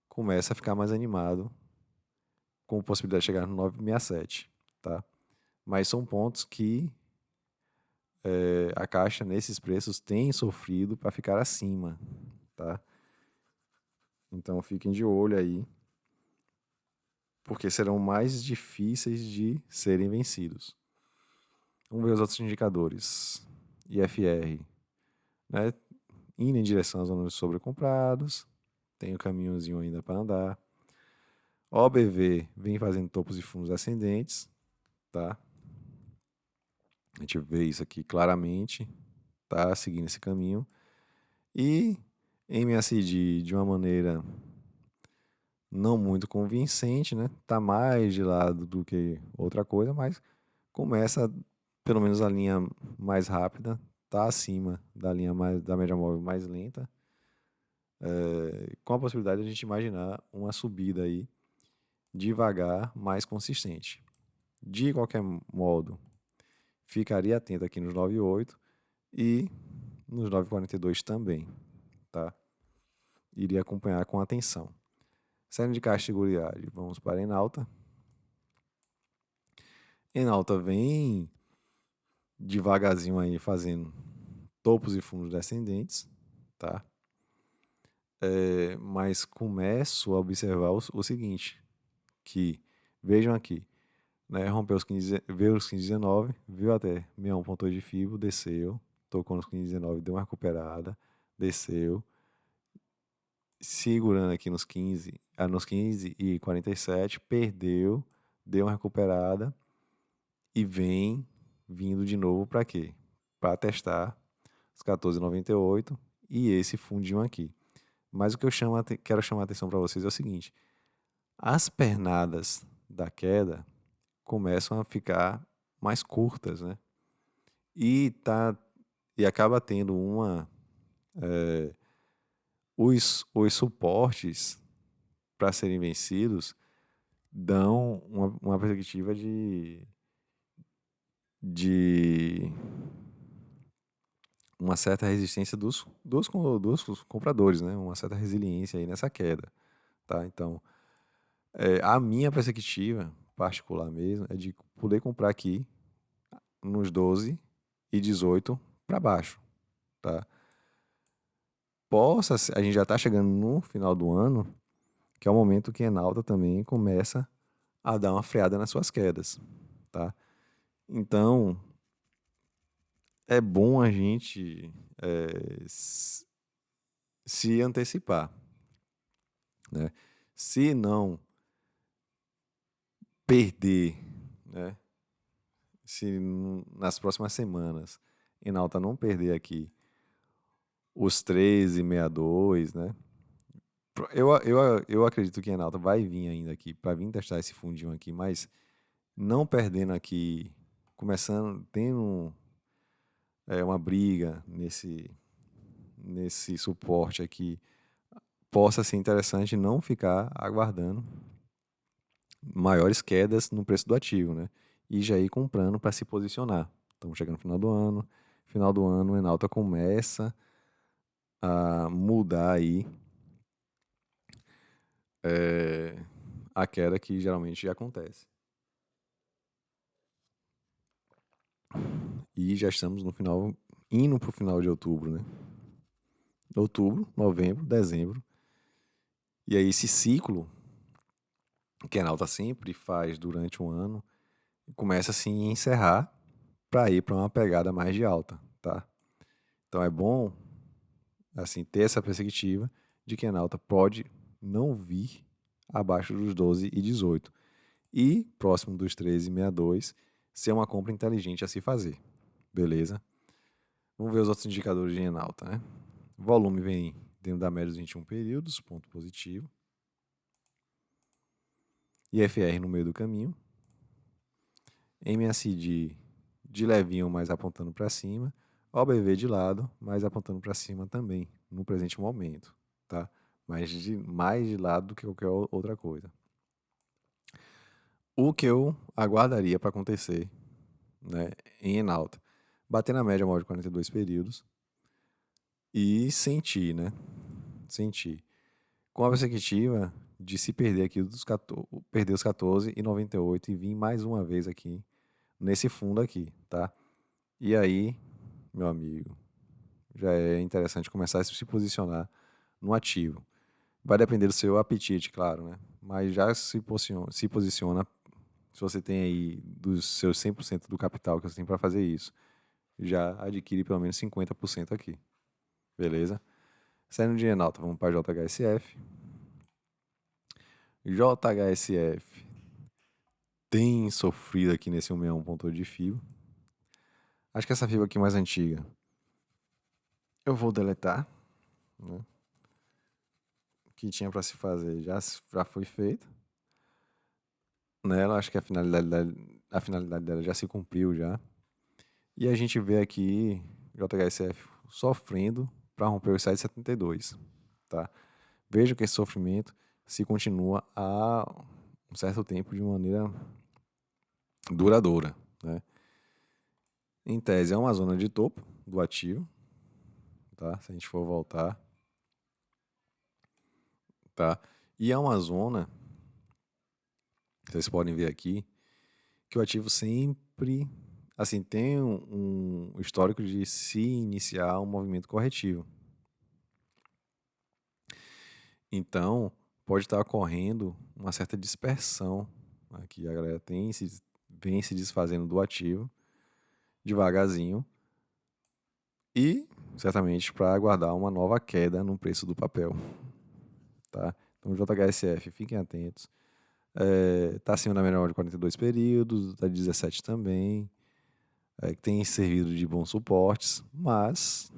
começa a ficar mais animado, com possibilidade de chegar no 9,67, tá? Mas são pontos que a Caixa, nesses preços, tem sofrido para ficar acima, tá? Então fiquem de olho aí, porque serão mais difíceis de serem vencidos. Vamos ver os outros indicadores. IFR, né? Indo em direção às zonas sobrecomprados, tem o caminhozinho ainda para andar. OBV vem fazendo topos e fundos ascendentes, tá? A gente vê isso aqui claramente, tá seguindo esse caminho. E MACD de uma maneira não muito convincente, né? Tá mais de lado do que outra coisa, mas começa, pelo menos a linha mais rápida, tá acima da linha da média móvel mais lenta, com a possibilidade de a gente imaginar uma subida aí devagar, mais consistente. De qualquer modo, ficaria atento aqui nos 9,8 e nos 9,42 também, tá? Iria acompanhar com atenção. Saindo de caixa de seguridade, vamos para Enalta. Enalta vem devagarzinho aí fazendo topos e fundos descendentes, tá? Mas começo a observar o seguinte, que vejam aqui, né? Rompeu os 15, veio os 15,19, viu até 61,8 de FIBO, desceu, tocou nos 15,19, deu uma recuperada, desceu, segurando aqui nos 15 e 47, perdeu, deu uma recuperada e vem vindo de novo para quê? Para testar os 14,98 e esse fundinho aqui. Mas o que eu quero chamar a atenção para vocês é o seguinte: as pernadas da queda começam a ficar mais curtas, né? E acaba tendo os suportes para serem vencidos dão uma perspectiva de uma certa resistência dos compradores, né? Uma certa resiliência aí nessa queda, tá? Então, a minha perspectiva particular mesmo é de poder comprar aqui nos 12 e 18 para baixo, tá? A gente já está chegando no final do ano, que é o momento que a Enalta também começa a dar uma freada nas suas quedas, tá? Então, é bom a gente se antecipar, né? Se não perder, né? Se nas próximas semanas Enalta não perder aqui os 13,62, né? Eu acredito que a Enalta vai vir ainda aqui para vir testar esse fundinho aqui, mas não perdendo aqui, começando, tendo uma briga nesse suporte aqui, possa ser interessante não ficar aguardando maiores quedas no preço do ativo, né? E já ir comprando para se posicionar. Estamos chegando no final do ano o Enalta começa a mudar aí a queda que geralmente acontece. E já estamos no final, indo para o final de outubro, né? Outubro, novembro, dezembro. E aí esse ciclo que a Enalta sempre faz durante um ano começa assim a encerrar para ir para uma pegada mais de alta, tá? Então é bom assim ter essa perspectiva de que a Enalta pode não vir abaixo dos 12 e 18 e próximo dos 13,62 ser uma compra inteligente a se fazer, beleza? Vamos ver os outros indicadores de Enalta, né? O volume vem dentro da média dos 21 períodos, ponto positivo. IFR no meio do caminho, MACD de levinho, mas apontando para cima, OBV de lado, mas apontando para cima também, no presente momento, tá? Mais de lado do que qualquer outra coisa. O que eu aguardaria para acontecer, né, em Enalta, bater na média móvel de 42 períodos e sentir, né? Sentir. Com a perspectiva de se perder aqui perder os 14,98 e vir mais uma vez aqui nesse fundo aqui, tá? E aí, meu amigo, já é interessante começar a se posicionar no ativo. Vai depender do seu apetite, claro, né? Mas já se posiciona, se você tem aí dos seus 100% do capital que você tem para fazer isso, já adquire pelo menos 50% aqui. Beleza? Saindo de Enalta, vamos para JHSF. JHSF tem sofrido aqui nesse 161 de fibra. Acho que essa fibra aqui mais antiga eu vou deletar, né? O que tinha para se fazer já foi feito. Nela, acho que a finalidade dela já se cumpriu já. E a gente vê aqui JHSF sofrendo para romper os 7,72, tá? Veja que esse sofrimento se continua há um certo tempo de maneira duradoura, né? Em tese, é uma zona de topo do ativo, tá? Se a gente for voltar, tá? E é uma zona, vocês podem ver aqui, que o ativo sempre, assim, tem um histórico de se iniciar um movimento corretivo. Então, pode estar ocorrendo uma certa dispersão aqui. A galera vem se desfazendo do ativo devagarzinho e, certamente, para aguardar uma nova queda no preço do papel. Tá? Então, JHSF, fiquem atentos. Está acima da menor de 42 períodos, da 17 também. Tem servido de bons suportes, mas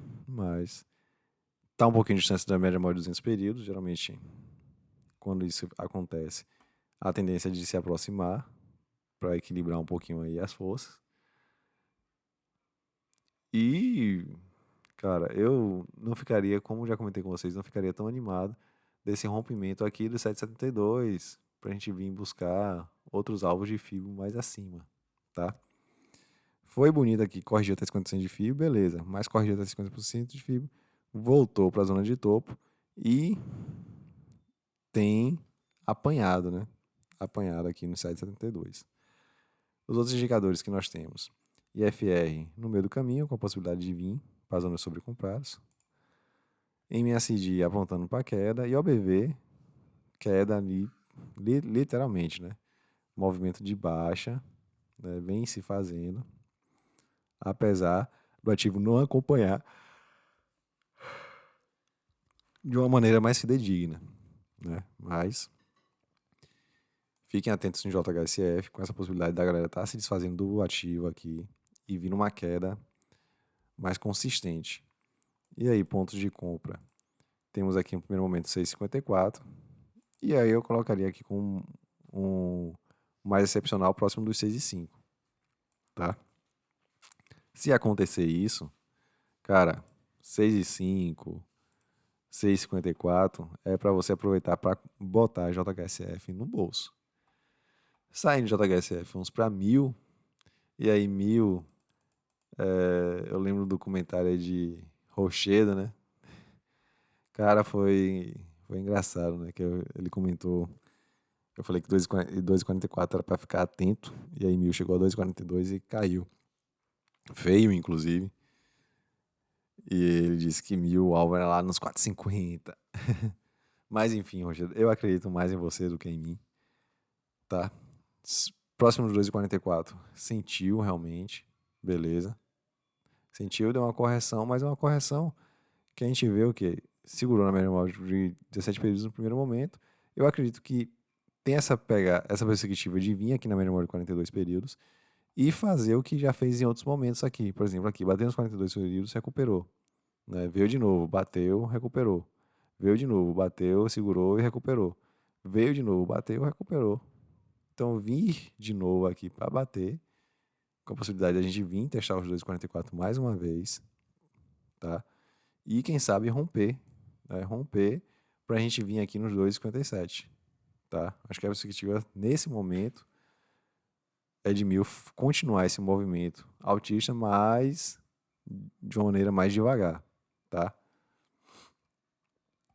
está um pouquinho de distância da média móvel de 200 períodos. Geralmente, quando isso acontece, a tendência é de se aproximar para equilibrar um pouquinho aí as forças. E, cara, eu não ficaria, como já comentei com vocês, não ficaria tão animado desse rompimento aqui do 7,72 para a gente vir buscar outros alvos de fibra mais acima, tá? Foi bonito aqui, corrigiu até 50% de fibra, beleza, mas corrigiu até 50% de fibra, voltou para a zona de topo e tem apanhado, né? Apanhado aqui no 7,72. Os outros indicadores que nós temos, IFR no meio do caminho, com a possibilidade de vir para as zonas sobrecompradas, MACD apontando para queda e OBV, queda ali, literalmente, né? Movimento de baixa, né? Vem se fazendo, apesar do ativo não acompanhar de uma maneira mais fidedigna, né? Mas fiquem atentos no JHSF com essa possibilidade da galera estar se desfazendo do ativo aqui e vir numa queda mais consistente. E aí, pontos de compra. Temos aqui no primeiro momento 6,54. E aí eu colocaria aqui com um mais excepcional próximo dos 6,5. Tá? Se acontecer isso, cara, 6,5, 6,54 é para você aproveitar para botar a JHSF no bolso. Saindo de JHSF, vamos para 1.000. E aí 1.000, eu lembro do comentário aí de Rochedo, né? Cara, foi engraçado, né? Que ele comentou. Eu falei que 2,44 era para ficar atento. E aí 1.000 chegou a 2,42 e caiu. Feio, inclusive. E ele disse que 1.000 o alvo era lá nos 4,50. Mas enfim, Rochedo, eu acredito mais em você do que em mim. Tá? Próximo dos 2,44. Sentiu realmente. Beleza. Sentiu, deu uma correção, mas é uma correção que a gente vê o quê? Segurou na média móvel de 17 períodos no primeiro momento. Eu acredito que tem essa perspectiva de vir aqui na média móvel de 42 períodos e fazer o que já fez em outros momentos aqui. Por exemplo, aqui, bateu nos 42 períodos, recuperou. Né? Veio de novo, bateu, recuperou. Veio de novo, bateu, segurou e recuperou. Veio de novo, bateu, recuperou. então vir de novo aqui para bater, com a possibilidade de a gente vir testar os 2,44 mais uma vez, tá? E quem sabe romper, né? Romper para a gente vir aqui nos 2,57, tá? Acho que a perspectiva nesse momento é de Mil continuar esse movimento altista, mas de uma maneira mais devagar, tá?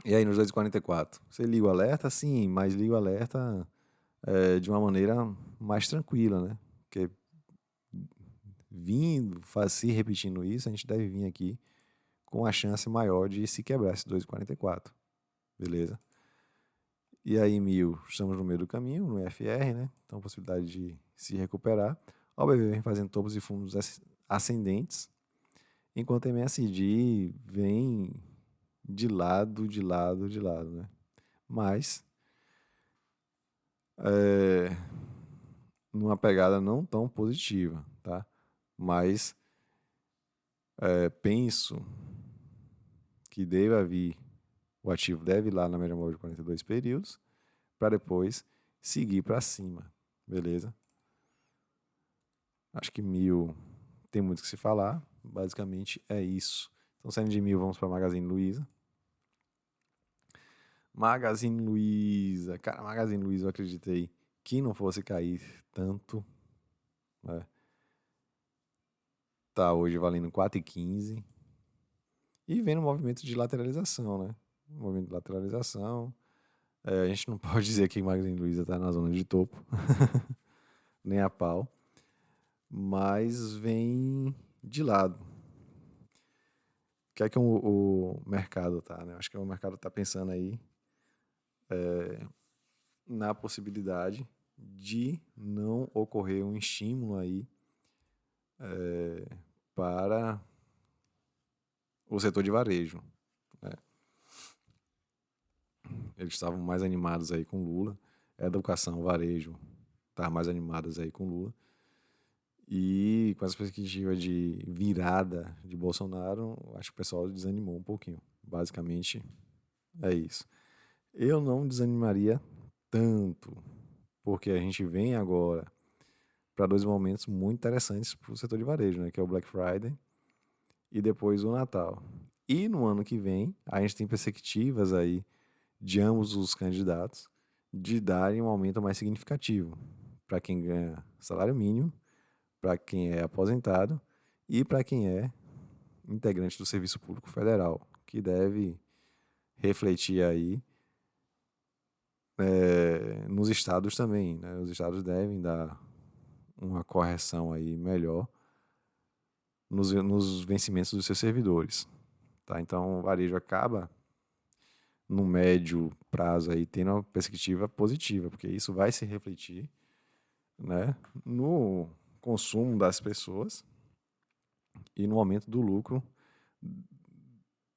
E aí nos 2,44, você liga o alerta? Sim, mas liga o alerta de uma maneira mais tranquila, né? Porque se repetindo isso, a gente deve vir aqui com a chance maior de se quebrar esse 2,44, beleza? E aí, Mil, estamos no meio do caminho, no FR, né? Então, possibilidade de se recuperar. O BV vem fazendo topos e fundos ascendentes, enquanto a MSD vem de lado, né? Mas, numa pegada não tão positiva, tá? Mas, penso que o ativo deve ir lá na média móvel de 42 períodos, para depois seguir para cima, beleza? Acho que Mil tem muito o que se falar, basicamente é isso. Então, saindo de Mil, vamos para Magazine Luiza. Magazine Luiza, cara, Magazine Luiza eu acreditei que não fosse cair tanto, né? Tá hoje valendo 4,15 e vendo um movimento de lateralização, né? Um movimento de lateralização. A gente não pode dizer que Magazine Luiza está na zona de topo, nem a pau, mas vem de lado. O que é que o mercado tá, né? Acho que o mercado está pensando aí na possibilidade de não ocorrer um estímulo aí para o setor de varejo, né? Eles estavam mais animados aí com Lula, educação, varejo, estavam mais animadas aí com Lula. E com essa perspectiva de virada de Bolsonaro, acho que o pessoal desanimou um pouquinho. Basicamente, é isso. Eu não desanimaria tanto, porque a gente vem agora para dois momentos muito interessantes para o setor de varejo, né? Que é o Black Friday e depois o Natal. E no ano que vem, a gente tem perspectivas aí de ambos os candidatos de darem um aumento mais significativo para quem ganha salário mínimo, para quem é aposentado e para quem é integrante do Serviço Público Federal, que deve refletir aí nos estados também, né? Os estados devem dar uma correção aí melhor nos vencimentos dos seus servidores, tá? Então o varejo acaba no médio prazo aí tendo uma perspectiva positiva, porque isso vai se refletir, né, no consumo das pessoas e no aumento do lucro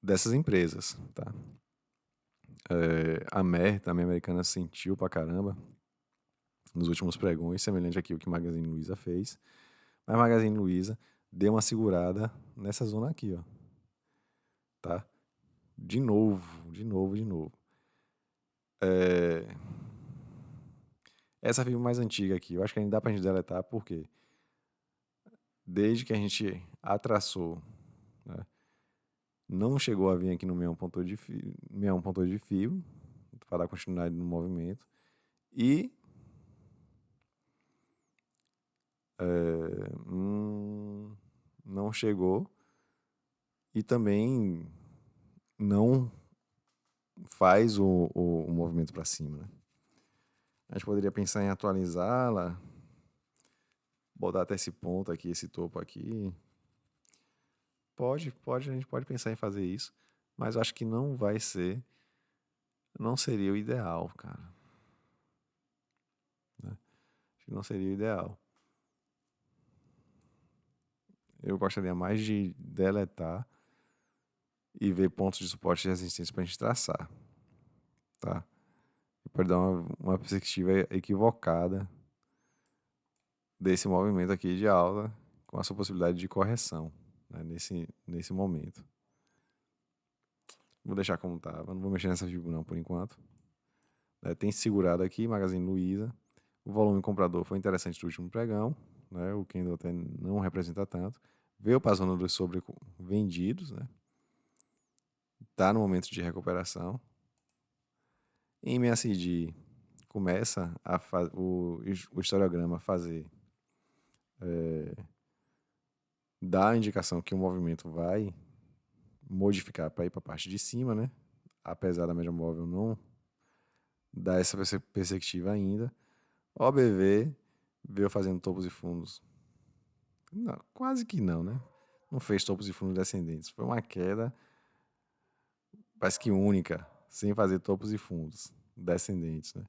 dessas empresas, tá? A Mer, também americana, sentiu pra caramba nos últimos pregões, semelhante aqui ao que Magazine Luiza fez, mas Magazine Luiza deu uma segurada nessa zona aqui, ó, tá? De novo. Essa fibra mais antiga aqui, eu acho que ainda dá pra gente deletar, porque desde que a gente atraçou, né, não chegou a vir aqui no 61.8 de fio, para dar continuidade no movimento, e não chegou e também não faz o movimento para cima, né? A gente poderia pensar em atualizá-la, botar até esse ponto aqui, esse topo aqui. A gente pode pensar em fazer isso, mas eu acho que não seria o ideal, cara. Né? Acho que não seria o ideal. Eu gostaria mais de deletar e ver pontos de suporte e resistência para a gente traçar, tá? E pode dar uma perspectiva equivocada desse movimento aqui de alta com a sua possibilidade de correção, né, nesse momento. Vou deixar como estava, não vou mexer nessa figura não por enquanto. Tem segurado aqui, Magazine Luiza, O volume comprador foi interessante do último pregão, né? O candle até não representa tanto. Veio para a zona dos sobrevendidos, né? Está no momento de recuperação. Em MACD começa o histograma a fazer dá a indicação que o movimento vai modificar para ir para a parte de cima, né? Apesar da média móvel não dar essa perspectiva ainda. O OBV veio fazendo topos e fundos. Não, quase que não, né? Não fez topos e fundos descendentes. Foi uma queda, parece que única, sem fazer topos e fundos descendentes, né?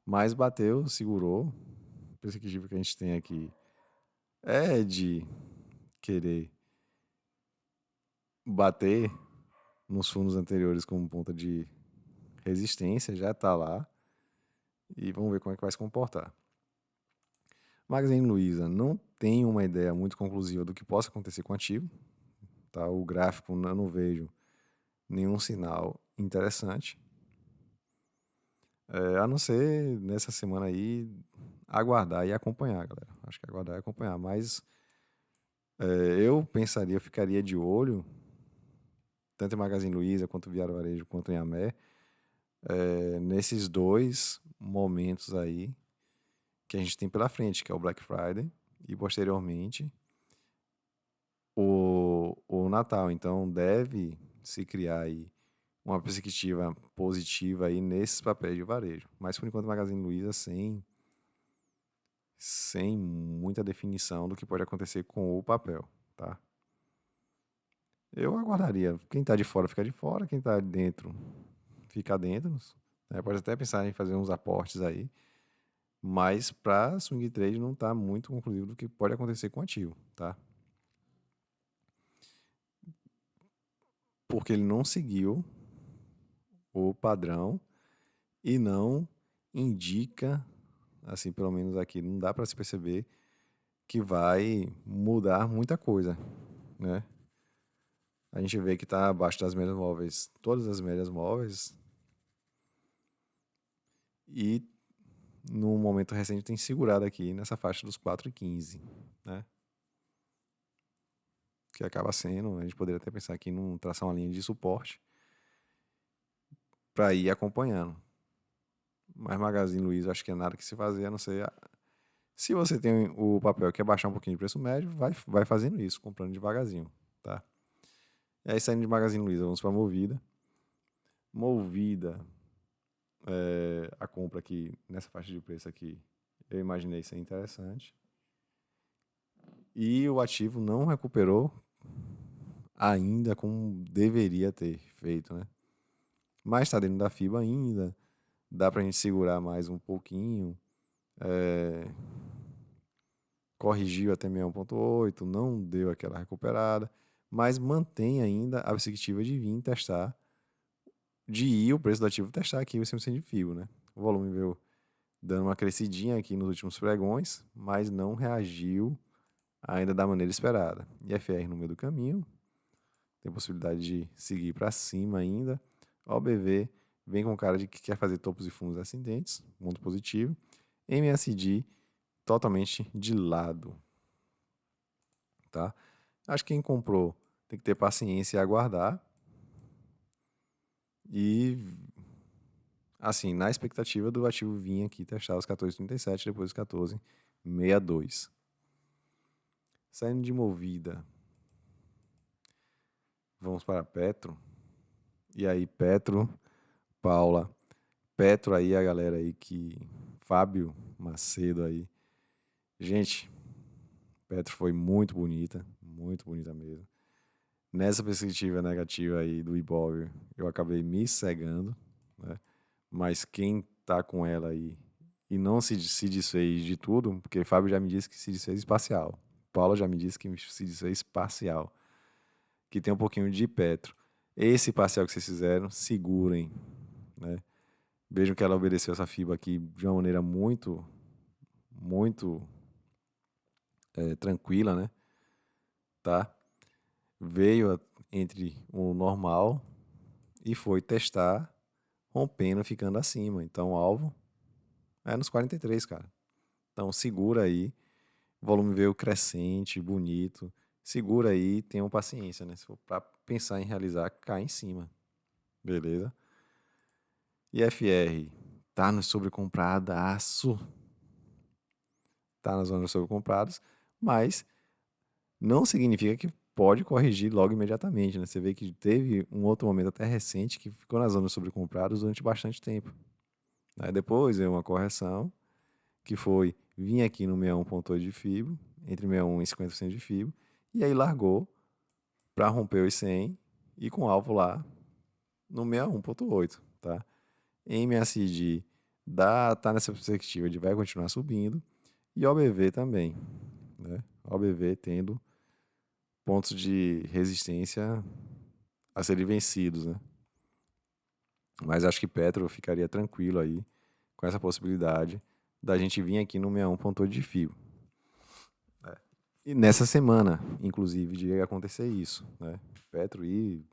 Mas bateu, segurou. A perspectiva que a gente tem aqui é de querer bater nos fundos anteriores como ponta de resistência, já está lá. E vamos ver como é que vai se comportar. Magazine Luiza não tem uma ideia muito conclusiva do que possa acontecer com o ativo. Tá? O gráfico, eu não vejo nenhum sinal interessante. A não ser nessa semana aí, aguardar e acompanhar, galera. Acho que aguardar e acompanhar. Mas eu pensaria, eu ficaria de olho, tanto em Magazine Luiza, quanto Via Varejo, quanto em Amé, nesses dois momentos aí que a gente tem pela frente, que é o Black Friday e posteriormente o Natal. Então deve se criar aí uma perspectiva positiva aí nesses papéis de varejo. Mas por enquanto Magazine Luiza sem muita definição do que pode acontecer com o papel, tá? Eu aguardaria. Quem tá de fora fica de fora, quem tá dentro fica dentro. Né? Pode até pensar em fazer uns aportes aí, mas para swing trade não está muito concluído do que pode acontecer com o ativo, tá? Porque ele não seguiu o padrão e não indica, assim, pelo menos aqui, não dá para se perceber que vai mudar muita coisa, né? A gente vê que está abaixo das médias móveis, todas as médias móveis, e no momento recente tem segurado aqui nessa faixa dos 4,15, né? Que acaba sendo, a gente poderia até pensar aqui num traçar uma linha de suporte para ir acompanhando. Mas Magazine Luiza acho que é nada que se fazer, a não ser. Se você tem o papel que quer baixar um pouquinho de preço médio, vai fazendo isso, comprando devagarzinho, tá? E aí saindo de Magazine Luiza, vamos para Movida. Movida, a compra aqui nessa faixa de preço aqui, eu imaginei ser interessante. E o ativo não recuperou ainda como deveria ter feito, né? Mas está dentro da FIBA ainda, dá para a gente segurar mais um pouquinho. Corrigiu até 61,8, não deu aquela recuperada, mas mantém ainda a perspectiva de vir testar, de ir o preço do ativo testar aqui o 100% de FIBO, né? O volume veio dando uma crescidinha aqui nos últimos pregões, mas não reagiu ainda da maneira esperada. IFR no meio do caminho, tem possibilidade de seguir para cima ainda. OBV vem com cara de que quer fazer topos e fundos ascendentes, ponto positivo. MSD totalmente de lado, tá? Acho que quem comprou tem que ter paciência e aguardar. E, assim, na expectativa do ativo vir aqui testar os 14,37, depois os 14,62. Saindo de Movida, vamos para Petro. E aí, Petro, Paula. Petro aí, a galera aí que... Fábio Macedo aí. Gente, Petro foi muito bonita mesmo. Nessa perspectiva negativa aí do Ibov, eu acabei me cegando, né? Mas quem tá com ela aí e não se desfez de tudo, porque Fábio já me disse que se desfez parcial. Paula já me disse que se desfez parcial. Que tem um pouquinho de Petro. Esse parcial que vocês fizeram, segurem, né? Vejam que ela obedeceu essa FIBA aqui de uma maneira muito tranquila, né? Tá? Veio entre o normal e foi testar, rompendo, ficando acima. Então o alvo é nos 43, cara. Então segura aí, o volume veio crescente, bonito. Segura aí, tenham paciência, né? Se for para pensar em realizar, cai em cima, beleza? E FR, tá no sobrecompradaço, tá na zona de sobrecomprados, mas não significa que pode corrigir logo imediatamente, né? Você vê que teve um outro momento até recente que ficou na zona de sobrecomprados durante bastante tempo. Aí depois veio uma correção, que foi vir aqui no 61,8 de FIBO, entre 61 e 50% de FIBO, e aí largou para romper os 100 e com alvo lá no 61,8, tá? MACD tá nessa perspectiva de vai continuar subindo e OBV também, né? OBV tendo pontos de resistência a serem vencidos, né? Mas acho que Petro ficaria tranquilo aí com essa possibilidade da gente vir aqui no 61,8 de FIBO. E nessa semana, inclusive, de acontecer isso, né? Petro ir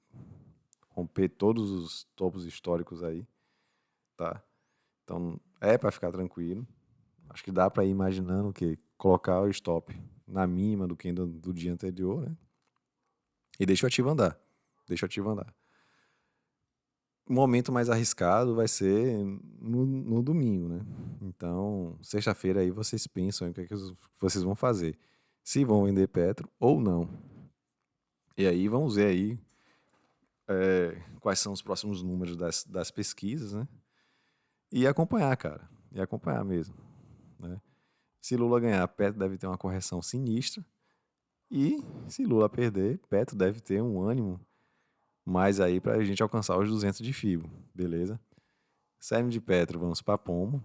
romper todos os topos históricos aí, tá? Então, é para ficar tranquilo. Acho que dá para ir imaginando que colocar o stop na mínima do candle do dia anterior, né? E deixa o ativo andar. Deixa o ativo andar. O momento mais arriscado vai ser no domingo, né? Então, sexta-feira aí vocês pensam em o que, é que vocês vão fazer. Se vão vender Petro ou não. E aí vamos ver aí quais são os próximos números das pesquisas, né? E acompanhar, cara. E acompanhar mesmo, né? Se Lula ganhar, Petro deve ter uma correção sinistra. E se Lula perder, Petro deve ter um ânimo mais aí para a gente alcançar os 200 de FIBO, beleza? Saindo de Petro, vamos para Pomo.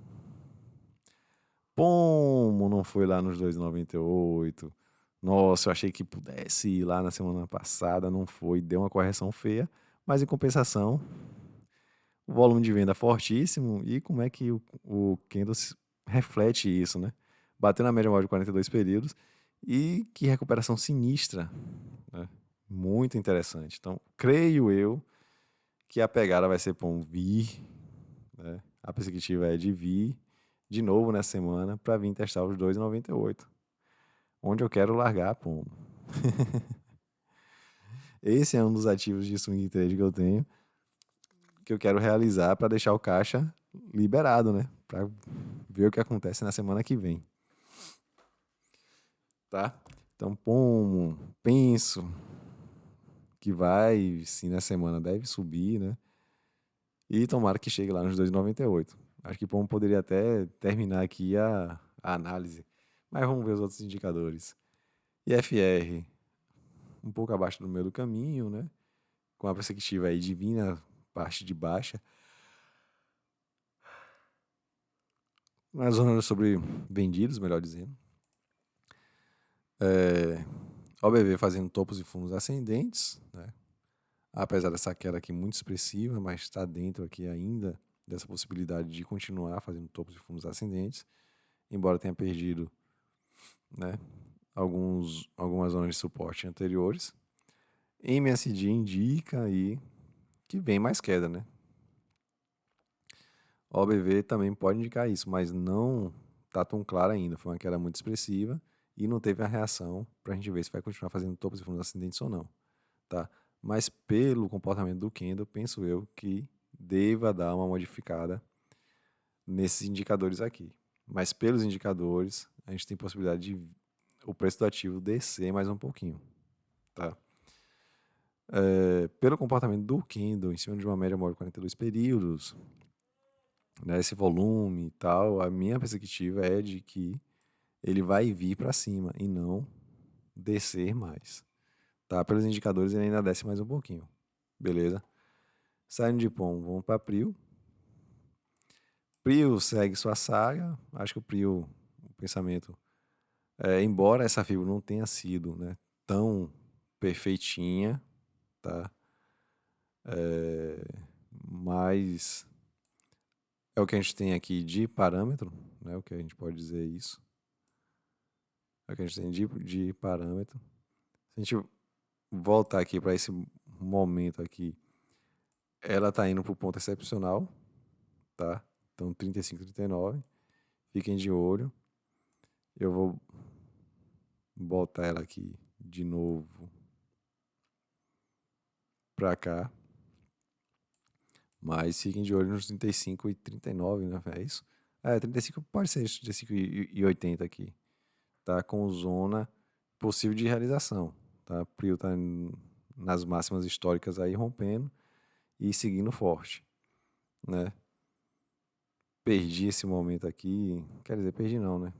Pomo não foi lá nos 2,98. Nossa, eu achei que pudesse ir lá na semana passada, não foi, deu uma correção feia, mas em compensação, o volume de venda fortíssimo e como é que o Candle reflete isso, né? Bateu na média móvel de 42 períodos e que recuperação sinistra, né? Muito interessante. Então, creio eu que a pegada vai ser para um vir, né? A perspectiva é de vir de novo nessa semana para vir testar os 2,98, onde eu quero largar, pô. Esse é um dos ativos de swing trade que eu tenho, que eu quero realizar para deixar o caixa liberado, né? Para ver o que acontece na semana que vem. Tá? Então, penso que vai, sim, na semana deve subir, né? E tomara que chegue lá nos 2,98. Acho que Pomo poderia até terminar aqui a análise. Mas vamos ver os outros indicadores. IFR, um pouco abaixo do meio do caminho, né? Com a perspectiva aí de vir na parte de baixa. Na zona sobre vendidos, melhor dizendo. OBV fazendo topos e fundos ascendentes, né? Apesar dessa queda aqui muito expressiva, mas está dentro aqui ainda dessa possibilidade de continuar fazendo topos e fundos ascendentes, embora tenha perdido, né, algumas zonas de suporte anteriores. MSD indica aí que vem mais queda, né? OBV também pode indicar isso, mas não está tão claro ainda. Foi uma queda muito expressiva e não teve a reação para a gente ver se vai continuar fazendo topos e fundos ascendentes ou não, tá? Mas pelo comportamento do candle, penso eu que deva dar uma modificada nesses indicadores aqui. Mas pelos indicadores, a gente tem possibilidade de o preço do ativo descer mais um pouquinho, tá? Pelo comportamento do candle, em cima de uma média móvel de 42 períodos, né, esse volume e tal, a minha perspectiva é de que ele vai vir para cima e não descer mais, tá? Pelos indicadores ele ainda desce mais um pouquinho, beleza? Saindo de POM, vamos para Prio. Prio segue sua saga. Acho que o Prio, o pensamento, embora essa fibra não tenha sido, né, tão perfeitinha, tá? Mas é o que a gente tem aqui de parâmetro, né? O que a gente pode dizer isso. É o que a gente tem de parâmetro. Se a gente voltar aqui para esse momento aqui, ela está indo para o ponto excepcional, tá? Então 35, 39. Fiquem de olho. Eu vou botar ela aqui de novo pra cá. Mas fiquem de olho nos 35 e 39, né? É isso? 35 pode ser isso, 35 e 80 aqui. Tá com zona possível de realização. Tá? Prio tá nas máximas históricas aí rompendo e seguindo forte, né? Perdi esse momento aqui, quer dizer, perdi não, né?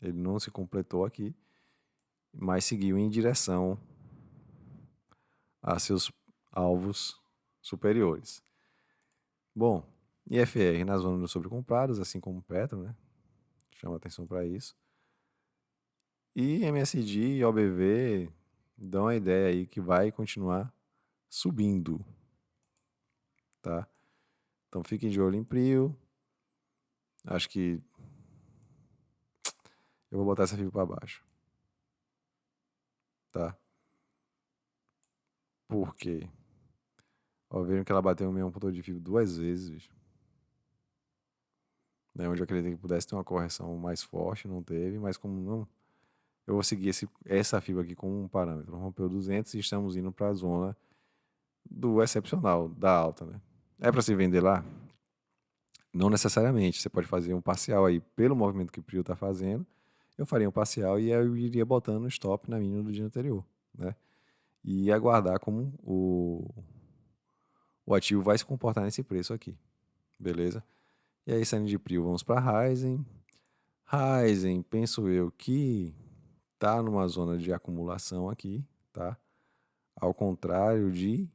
Ele não se completou aqui, mas seguiu em direção a seus alvos superiores. Bom, IFR na zona dos sobrecomprados, assim como o Petro, né? Chama atenção para isso. E MSD e OBV dão a ideia aí que vai continuar subindo, tá? Então fiquem de olho em Prio. Acho que eu vou botar essa fibra para baixo, tá? Por quê? Ó, viram que ela bateu o mesmo ponto de fibra 2 vezes, bicho. Né? Onde eu acreditei que pudesse ter uma correção mais forte, não teve, mas como não, eu vou seguir essa fibra aqui como um parâmetro. Rompeu 200 e estamos indo para a zona do excepcional, da alta, né? É para se vender lá? Não necessariamente. Você pode fazer um parcial aí pelo movimento que o Prio está fazendo. Eu faria um parcial e eu iria botando um stop na mínima do dia anterior, né? E aguardar como o ativo vai se comportar nesse preço aqui, beleza? E aí, saindo de Prio, vamos para Ryzen. Ryzen, penso eu que tá numa zona de acumulação aqui, tá? Ao contrário de...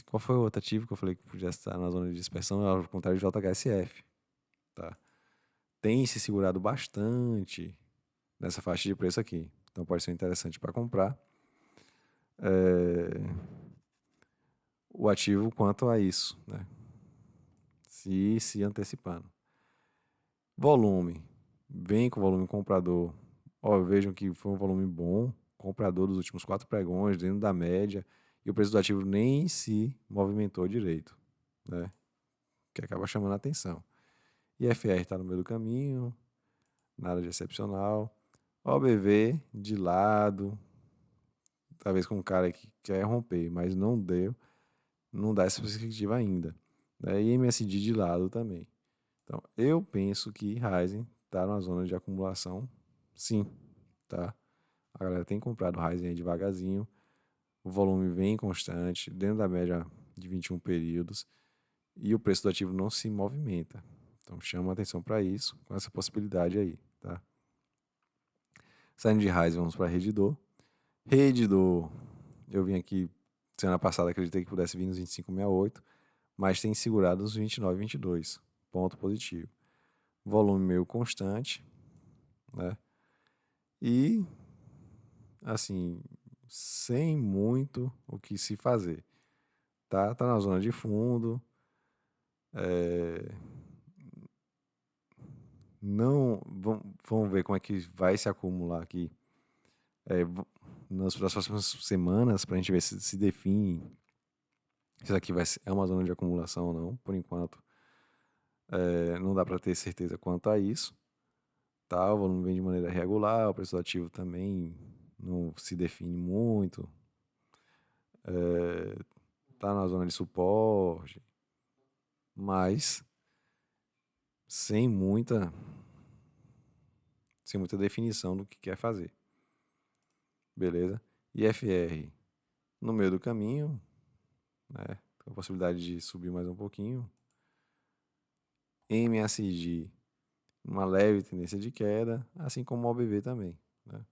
Qual foi o outro ativo que eu falei que podia estar na zona de dispersão? Ao contrário de JHSF, tá? Tem se segurado bastante nessa faixa de preço aqui. Então pode ser interessante para comprar o ativo quanto a isso, né? Se antecipando. Volume. Vem com volume comprador. Ó, vejam que foi um volume bom. Comprador dos últimos 4 pregões, dentro da média. E o preço do ativo nem se movimentou direito, né? Que acaba chamando a atenção. IFR está no meio do caminho. Nada de excepcional. OBV de lado. Talvez com um cara que quer romper, mas não deu. Não dá essa perspectiva ainda. Né? E MSD de lado também. Então, eu penso que Ryzen está numa zona de acumulação, sim, tá? A galera tem comprado Ryzen aí devagarzinho, o volume vem constante, dentro da média de 21 períodos, e o preço do ativo não se movimenta. Então, chama atenção para isso, com essa possibilidade aí, tá? Saindo de Ryzen, vamos para Redditor. Redditor, eu vim aqui semana passada, acreditei que pudesse vir nos 25,68, mas tem segurado os 29,22, ponto positivo. Volume meio constante, né? E, assim, sem muito o que se fazer. Tá na zona de fundo. Não, vamos ver como é que vai se acumular aqui nas próximas semanas para a gente ver se define se isso aqui é uma zona de acumulação ou não. Por enquanto, não dá para ter certeza quanto a isso. Tá? O volume vem de maneira regular, o preço do ativo também não se define muito. Tá na zona de suporte, mas sem muita, sem muita definição do que quer fazer. Beleza? IFR no meio do caminho, né? Com a possibilidade de subir mais um pouquinho. MACD, uma leve tendência de queda, assim como o OBV também. Né?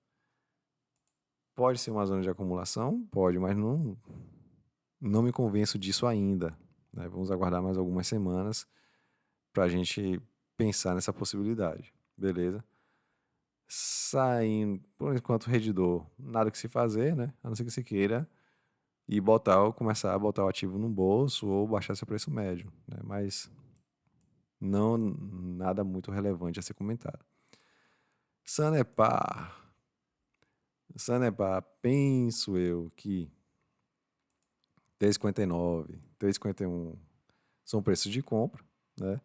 Pode ser uma zona de acumulação? Pode, mas não me convenço disso ainda. Né? Vamos aguardar mais algumas semanas para a gente pensar nessa possibilidade. Beleza? Saindo, por enquanto, o Redditor, nada que se fazer, né? A não ser que você queira e começar a botar o ativo no bolso ou baixar seu preço médio, né? Mas não nada muito relevante a ser comentado. Sanepar. Sanepar, penso eu que 3,59, 3,51 são preços de compra, né?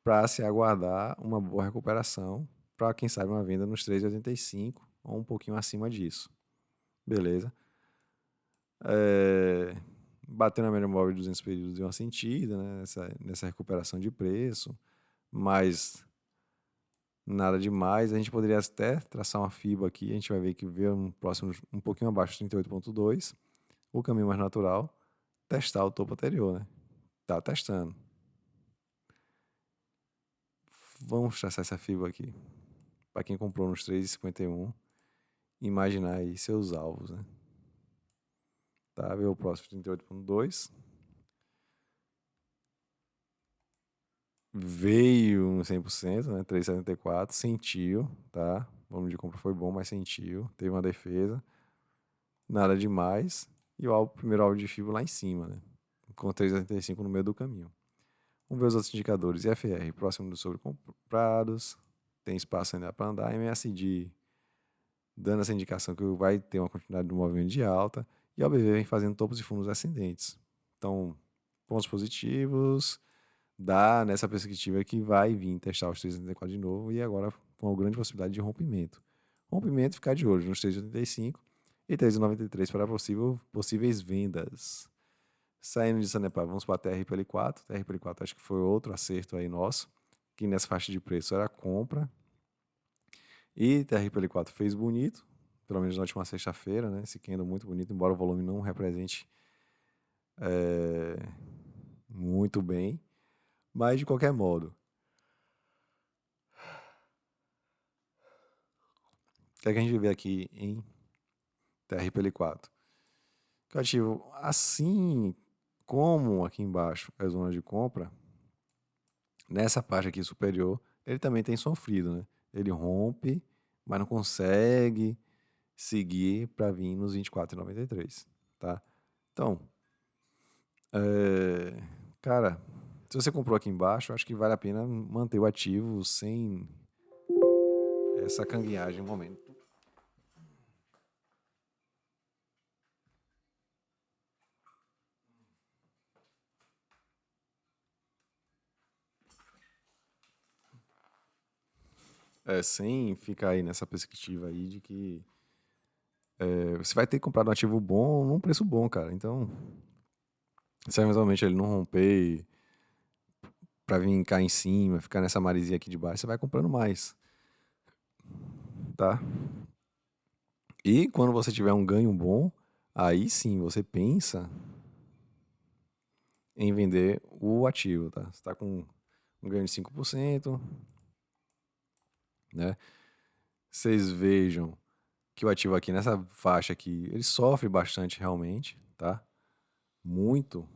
para se aguardar uma boa recuperação, para quem sabe uma venda nos 3,85 ou um pouquinho acima disso. Beleza? Bateu na média móvel de 200 períodos deu uma sentida, né, nessa recuperação de preço, mas nada demais. A gente poderia até traçar uma FIBA aqui, a gente vai ver que veio um próximo um pouquinho abaixo de 38,2, o caminho mais natural, testar o topo anterior, né? Tá testando. Vamos traçar essa FIBA aqui. Para quem comprou nos 3,51, imaginar aí seus alvos, né? Tá, veio o próximo 38,2. Veio no 100%, né? 3,74, sentiu, tá? O volume de compra foi bom, mas sentiu. Teve uma defesa. Nada demais. E o primeiro alvo de FIBO lá em cima, né? Com 3,85 no meio do caminho. Vamos ver os outros indicadores. IFR, próximo dos sobrecomprados. Tem espaço ainda para andar. MSD, dando essa indicação que vai ter uma continuidade do movimento de alta. E a OBV vem fazendo topos e fundos ascendentes. Então, pontos positivos. Dá nessa perspectiva que vai vir testar os 3,84 de novo e agora com uma grande possibilidade de rompimento. Rompimento, ficar de olho nos 3,85 e 3,93 para possíveis vendas. Saindo de Sanepar, vamos para a TRPL4. TRPL4 acho que foi outro acerto aí nosso, que nessa faixa de preço era compra. E TRPL4 fez bonito, pelo menos na última sexta-feira, né? Esse candle muito bonito, embora o volume não represente muito bem. Mas, de qualquer modo, o que é que a gente vê aqui em TRPL4? Que o ativo, assim como aqui embaixo é zona de compra, nessa parte aqui superior, ele também tem sofrido, né? Ele rompe, mas não consegue seguir para vir nos 24,93, tá? Então, cara, se você comprou aqui embaixo, acho que vale a pena manter o ativo sem essa canguinhagem no momento. Sem ficar aí nessa perspectiva aí de que você vai ter comprado um ativo bom num preço bom, cara. Então, se eventualmente ele não romper pra vir cá em cima, ficar nessa maresia aqui de baixo, você vai comprando mais, tá? E quando você tiver um ganho bom, aí sim você pensa em vender o ativo, tá? Você tá com um ganho de 5%, né? Vocês vejam que o ativo aqui nessa faixa aqui, ele sofre bastante realmente, tá? Muito.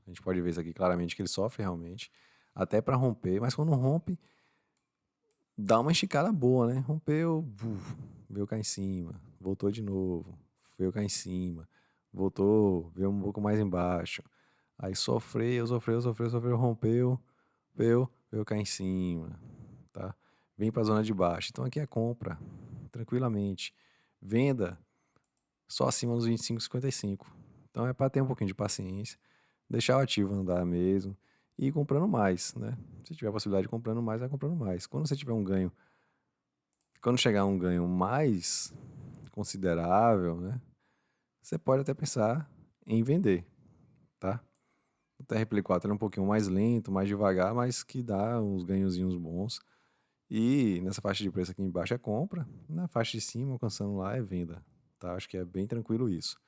A gente pode ver isso aqui claramente que ele sofre realmente, até para romper, mas quando rompe, dá uma esticada boa, né? Rompeu, veio cá em cima, voltou de novo, veio cá em cima, voltou, veio um pouco mais embaixo. Aí sofreu, rompeu, veio cá em cima, tá? Vem para a zona de baixo. Então aqui é compra, tranquilamente. Venda só acima dos 25,55. Então é para ter um pouquinho de paciência, deixar o ativo andar mesmo e ir comprando mais, né? Se tiver a possibilidade de comprando mais, vai comprando mais. Quando você tiver um ganho, quando chegar um ganho mais considerável, né? Você pode até pensar em vender, tá? O TRPL4 é um pouquinho mais lento, mais devagar, mas que dá uns ganhozinhos bons. E nessa faixa de preço aqui embaixo é compra, na faixa de cima, alcançando lá, é venda, tá? Acho que é bem tranquilo isso.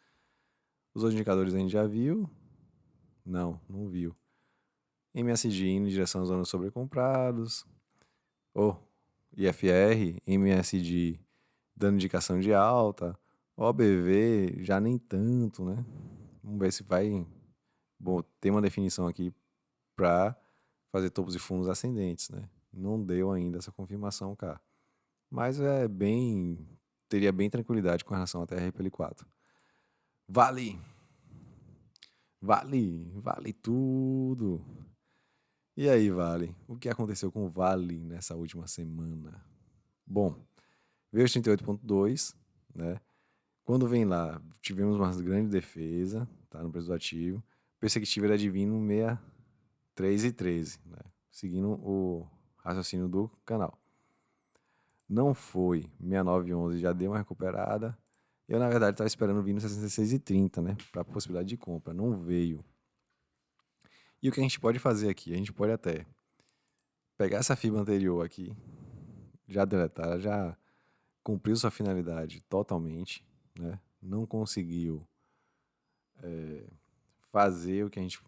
Os outros indicadores a gente já viu? Não viu. MSD indo em direção às zonas sobrecomprados. IFR, MSD dando indicação de alta. OBV já nem tanto, né? Vamos ver se vai ter uma definição aqui para fazer topos e fundos ascendentes, né? Não deu ainda essa confirmação cá. Mas teria bem tranquilidade com relação à TRPL4. Vale tudo. E aí, Vale? O que aconteceu com o Vale nessa última semana? Bom, veio os 38,2, né? Quando vem lá, tivemos uma grande defesa, tá? No preço do ativo. Perspectiva era de vir no 63,13, né? seguindo o raciocínio do canal. Não foi 69,11, já deu uma recuperada. Eu, na verdade, estava esperando vir no 66,30, né? Para possibilidade de compra. Não veio. E o que a gente pode fazer aqui? A gente pode até pegar essa fibra anterior aqui, já deletar, já cumpriu sua finalidade totalmente, né? Não conseguiu fazer o que a gente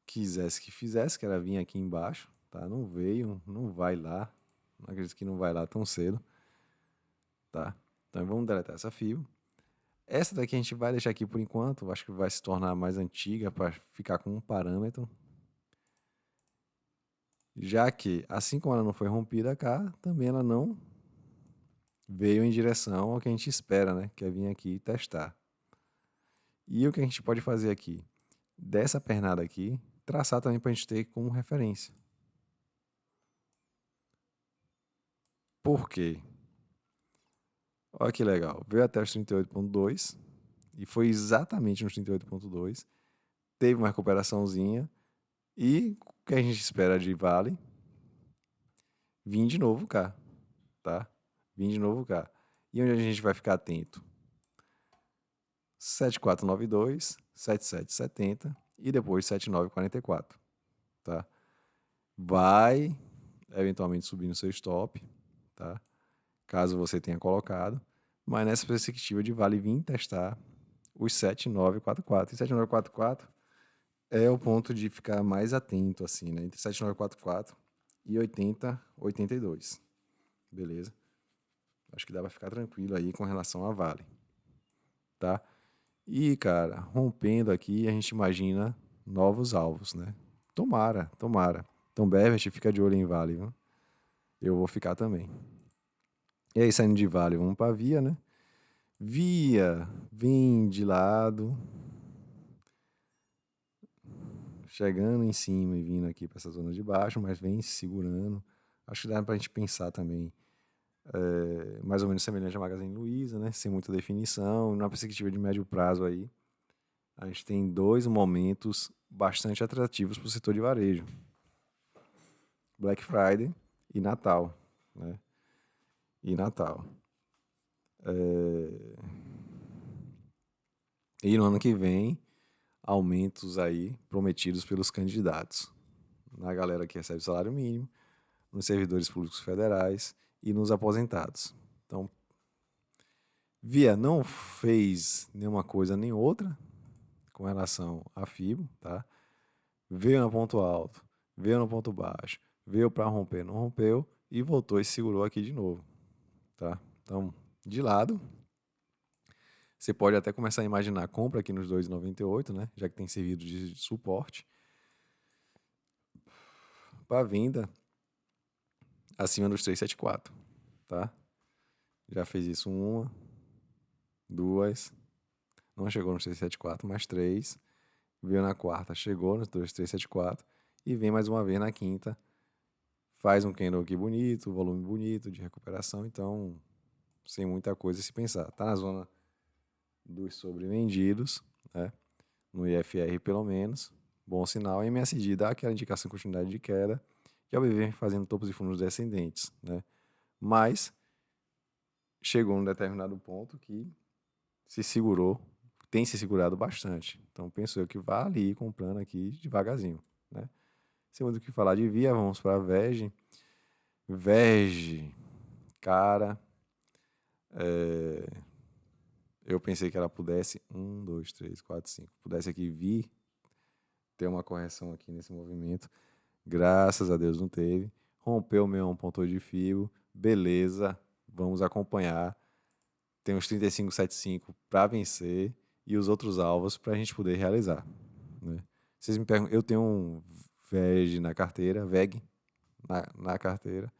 quisesse que fizesse, que era vir aqui embaixo, tá? Não veio, não vai lá. Não acredito que não vai lá tão cedo, tá? Então vamos deletar essa fibra. Essa daqui a gente vai deixar aqui por enquanto, acho que vai se tornar mais antiga para ficar com um parâmetro. Já que, assim como ela não foi rompida cá, também ela não veio em direção ao que a gente espera, né? Que é vir aqui e testar. E o que a gente pode fazer aqui? Dessa pernada aqui, traçar também para a gente ter como referência. Por quê? Olha que legal. Veio até os 38,2 e foi exatamente nos 38,2. Teve uma recuperaçãozinha e o que a gente espera de Vale? Vim de novo cá, tá? Vim de novo cá. E onde a gente vai ficar atento? 7492, 7770 e depois 7944, tá? Vai eventualmente subir no seu stop, tá? Caso você tenha colocado, mas nessa perspectiva de vale vir testar os 7944. E 7944 é o ponto de ficar mais atento, assim, né? Entre 7944 e 8082. Beleza? Acho que dá pra ficar tranquilo aí com relação a vale, tá? E, cara, rompendo aqui, a gente imagina novos alvos, né? Tomara, tomara. Então, Bevet, fica de olho em vale, viu? Eu vou ficar também. E aí, saindo de vale, vamos pra via, né? Via, vem de lado, chegando em cima e vindo aqui para essa zona de baixo, mas vem se segurando. Acho que dá para a gente pensar também mais ou menos semelhante a Magazine Luiza, né? Sem muita definição, na perspectiva de médio prazo aí. A gente tem dois momentos bastante atrativos para o setor de varejo: Black Friday e Natal, né? E Natal. E no ano que vem, aumentos aí prometidos pelos candidatos. Na galera que recebe salário mínimo, nos servidores públicos federais e nos aposentados. Então, Via não fez nenhuma coisa nem outra com relação à FIBO, tá? Veio no ponto alto, veio no ponto baixo, veio para romper, não rompeu e voltou e segurou aqui de novo, tá? Então, de lado, você pode até começar a imaginar a compra aqui nos 2,98, né? Já que tem servido de suporte. Para venda acima dos 374, tá? Já fez isso uma, duas, não chegou nos 374, mais três, veio na quarta, chegou nos 374 e vem mais uma vez na quinta, faz um candle aqui bonito, volume bonito de recuperação, então sem muita coisa a se pensar. Tá na zona dos sobrevendidos, né? No IFR pelo menos, bom sinal. E MSD dá aquela indicação de continuidade de queda, e a BV fazendo topos e fundos descendentes, né? Mas chegou num determinado ponto que se segurou, tem se segurado bastante. Então penso eu que vale ir comprando aqui devagarzinho, né? Sem muito o que falar de Via, vamos para a VEG. VEG, cara, eu pensei que ela pudesse, 1, 2, 3, 4, 5, pudesse aqui vir ter uma correção aqui nesse movimento. Graças a Deus não teve. Rompeu o meu ponto de fio, beleza, vamos acompanhar. Tem uns 35,75 para vencer e os outros alvos para a gente poder realizar, né? Vocês me perguntam, eu tenho um VEG na carteira, VEG na carteira.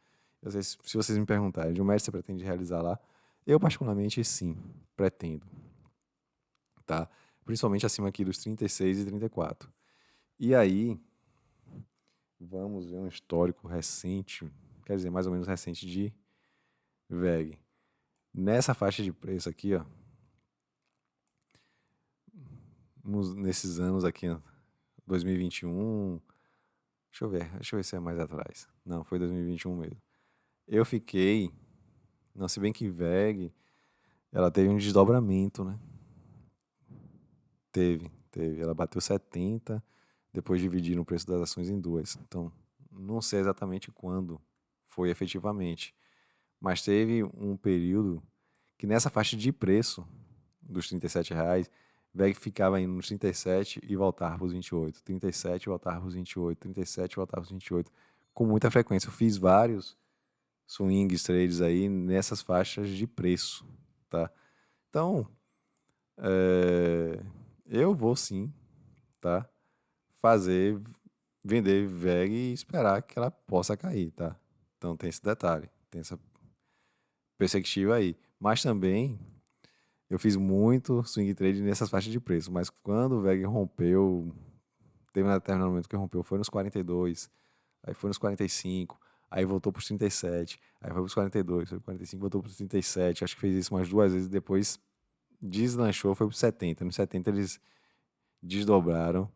Se vocês me perguntarem, de um médio você pretende realizar lá? Eu, particularmente, sim, pretendo. Tá? Principalmente acima aqui dos 36 e 34. E aí, vamos ver um histórico recente, quer dizer, mais ou menos recente de VEG. Nessa faixa de preço aqui, ó, nesses anos aqui, ó, 2021, Deixa eu ver se é mais atrás. Não, foi 2021 mesmo. Eu fiquei, não, se bem que VEG, ela teve um desdobramento, né? Teve. Ela bateu 70, depois dividiram o preço das ações em duas. Então, não sei exatamente quando foi efetivamente, mas teve um período que nessa faixa de preço dos R$ 37, VEG ficava indo nos 37 e voltava para os 28, 37 e voltava para os 28, 37 e voltava para os 28, com muita frequência. Eu fiz vários swings trades aí nessas faixas de preço, tá? Então, eu vou sim, tá? Fazer, vender VEG e esperar que ela possa cair, tá? Então tem esse detalhe, tem essa perspectiva aí. Mas também eu fiz muito swing trade nessas faixas de preço, mas quando o VEG rompeu, teve um determinado momento que rompeu, foi nos 42, aí foi nos 45, aí voltou para os 37, aí foi para os 42, foi para 45, voltou para os 37, acho que fez isso umas duas vezes, depois deslanchou, foi para os 70. Nos 70 eles desdobraram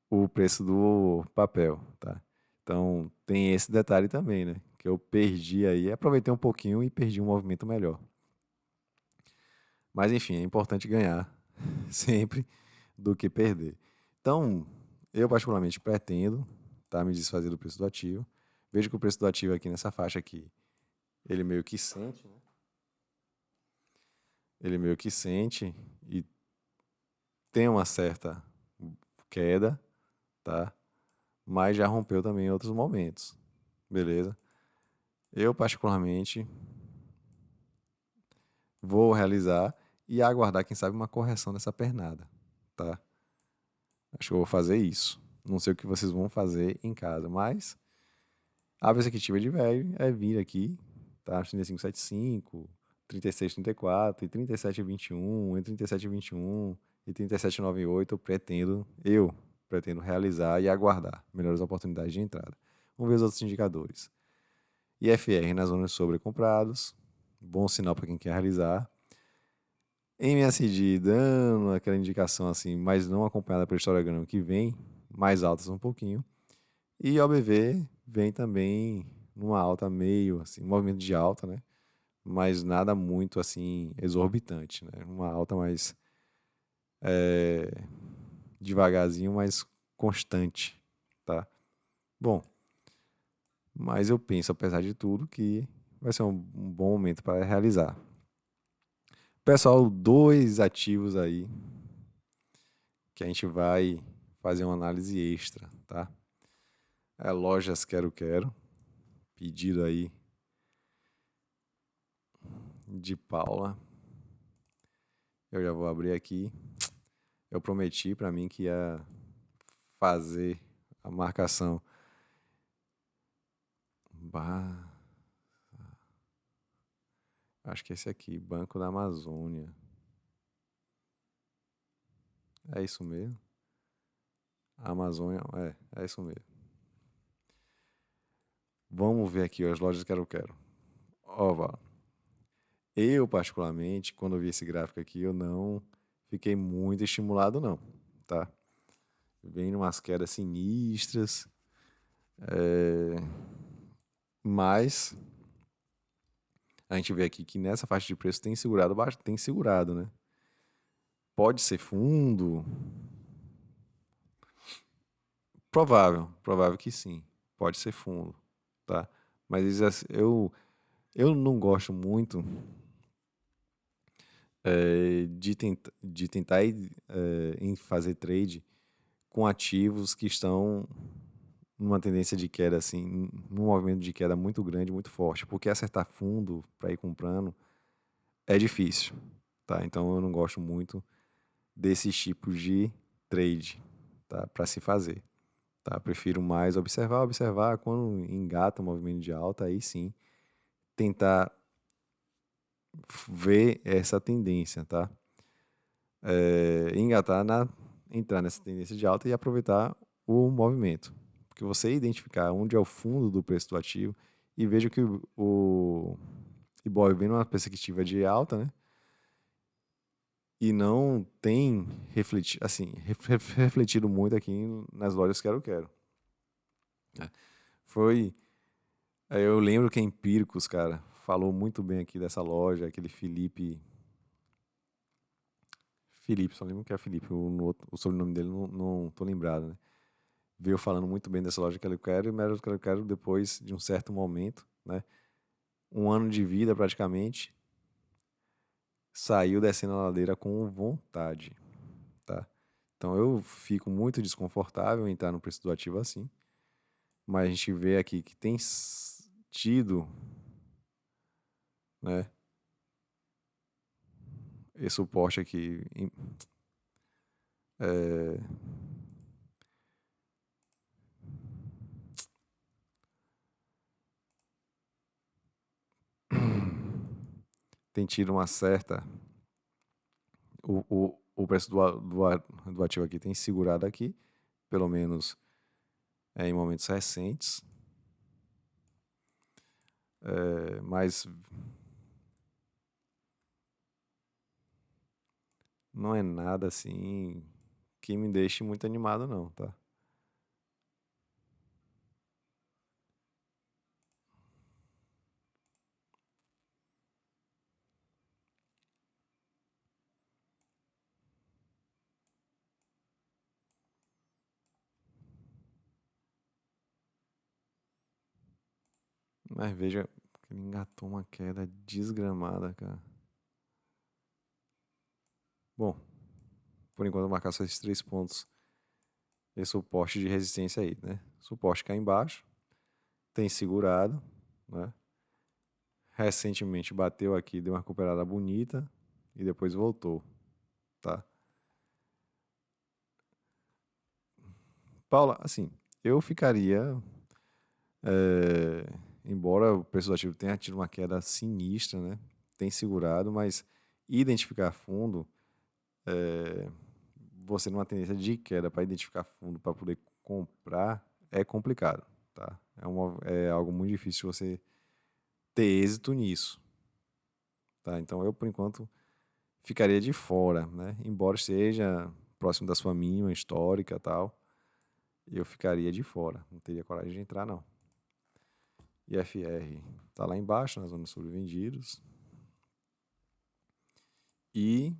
o preço do papel, tá? Então tem esse detalhe também, né? Que eu perdi aí, aproveitei um pouquinho e perdi um movimento melhor. Mas enfim, é importante ganhar sempre do que perder. Então, eu particularmente pretendo, tá, me desfazer do preço do ativo. Vejo que o preço do ativo aqui nessa faixa aqui, ele meio que sente, né? Ele meio que sente e tem uma certa queda, tá? Mas já rompeu também em outros momentos, beleza? Eu particularmente vou realizar e aguardar, quem sabe, uma correção dessa pernada, tá? Acho que eu vou fazer isso. Não sei o que vocês vão fazer em casa, mas a perspectiva de velho é vir aqui, tá? 35,75, 36, 34 e 37, 21, entre 37 e 21 e 37, 98 eu pretendo realizar e aguardar melhores oportunidades de entrada. Vamos ver os outros indicadores. IFR nas zonas sobrecomprados, bom sinal para quem quer realizar. MACD dando aquela indicação assim, mas não acompanhada pelo histograma que vem mais altas um pouquinho. E OBV vem também numa alta meio, assim, um movimento de alta, né? Mas nada muito assim exorbitante, né? Uma alta mais devagarzinho, mas constante, tá? Bom, mas eu penso, apesar de tudo, que vai ser um bom momento para realizar. Pessoal, dois ativos aí que a gente vai fazer uma análise extra, tá? Lojas Quero, pedido aí de Paula. Eu já vou abrir aqui. Eu prometi para mim que ia fazer a marcação. Bah, acho que esse aqui, Banco da Amazônia. É isso mesmo? Amazônia, é isso mesmo. Vamos ver aqui as lojas Quero. Ó, Val, eu particularmente, quando eu vi esse gráfico aqui, eu não fiquei muito estimulado não, tá? Vem umas quedas sinistras, mas a gente vê aqui que nessa faixa de preço tem segurado, né? Pode ser fundo, provável que sim, pode ser fundo, tá? Mas eu não gosto muito de tentar em fazer trade com ativos que estão numa tendência de queda, assim, num movimento de queda muito grande, muito forte, porque acertar fundo para ir comprando é difícil, tá? Então eu não gosto muito desses tipos de trade, tá? Para se fazer, tá? Prefiro mais observar quando engata o movimento de alta, aí sim tentar ver essa tendência, tá? Engatar entrar nessa tendência de alta e aproveitar o movimento. Porque você identificar onde é o fundo do preço do ativo e veja que o Ibov vem numa perspectiva de alta, né? E não tem refletido muito aqui nas lojas Quero. Foi. Eu lembro que a Empíricos, cara, falou muito bem aqui dessa loja, aquele Felipe. Felipe, só lembro que é Felipe, o sobrenome dele não tô lembrado, né? Veio falando muito bem dessa loja que eu quero, e Melhor que eu quero depois de um certo momento, né? Um ano de vida praticamente, saiu descendo a ladeira com vontade, tá? Então eu fico muito desconfortável em estar no preço do ativo assim, mas a gente vê aqui que tem tido, né, esse suporte aqui. É, tem tido uma certa. O preço do ativo aqui tem segurado aqui, pelo menos em momentos recentes, mas não é nada assim que me deixe muito animado, não, tá? Mas veja que ele engatou uma queda desgramada, cara. Bom, por enquanto eu vou marcar só esses 3 pontos. Esse suporte de resistência aí, né? Suporte cá embaixo, tem segurado, né? Recentemente bateu aqui, deu uma recuperada bonita e depois voltou, tá? Paula, assim, eu ficaria, é, embora o preço do ativo tenha tido uma queda sinistra, né? Tem segurado, mas identificar fundo, é, você numa tendência de queda para identificar fundo para poder comprar é complicado, tá? É algo muito difícil você ter êxito nisso, tá? Então eu, por enquanto, ficaria de fora, né? Embora esteja próximo da sua mínima histórica e tal, eu ficaria de fora. Não teria coragem de entrar, não. IFR tá lá embaixo, na zona de sobrevendidos. E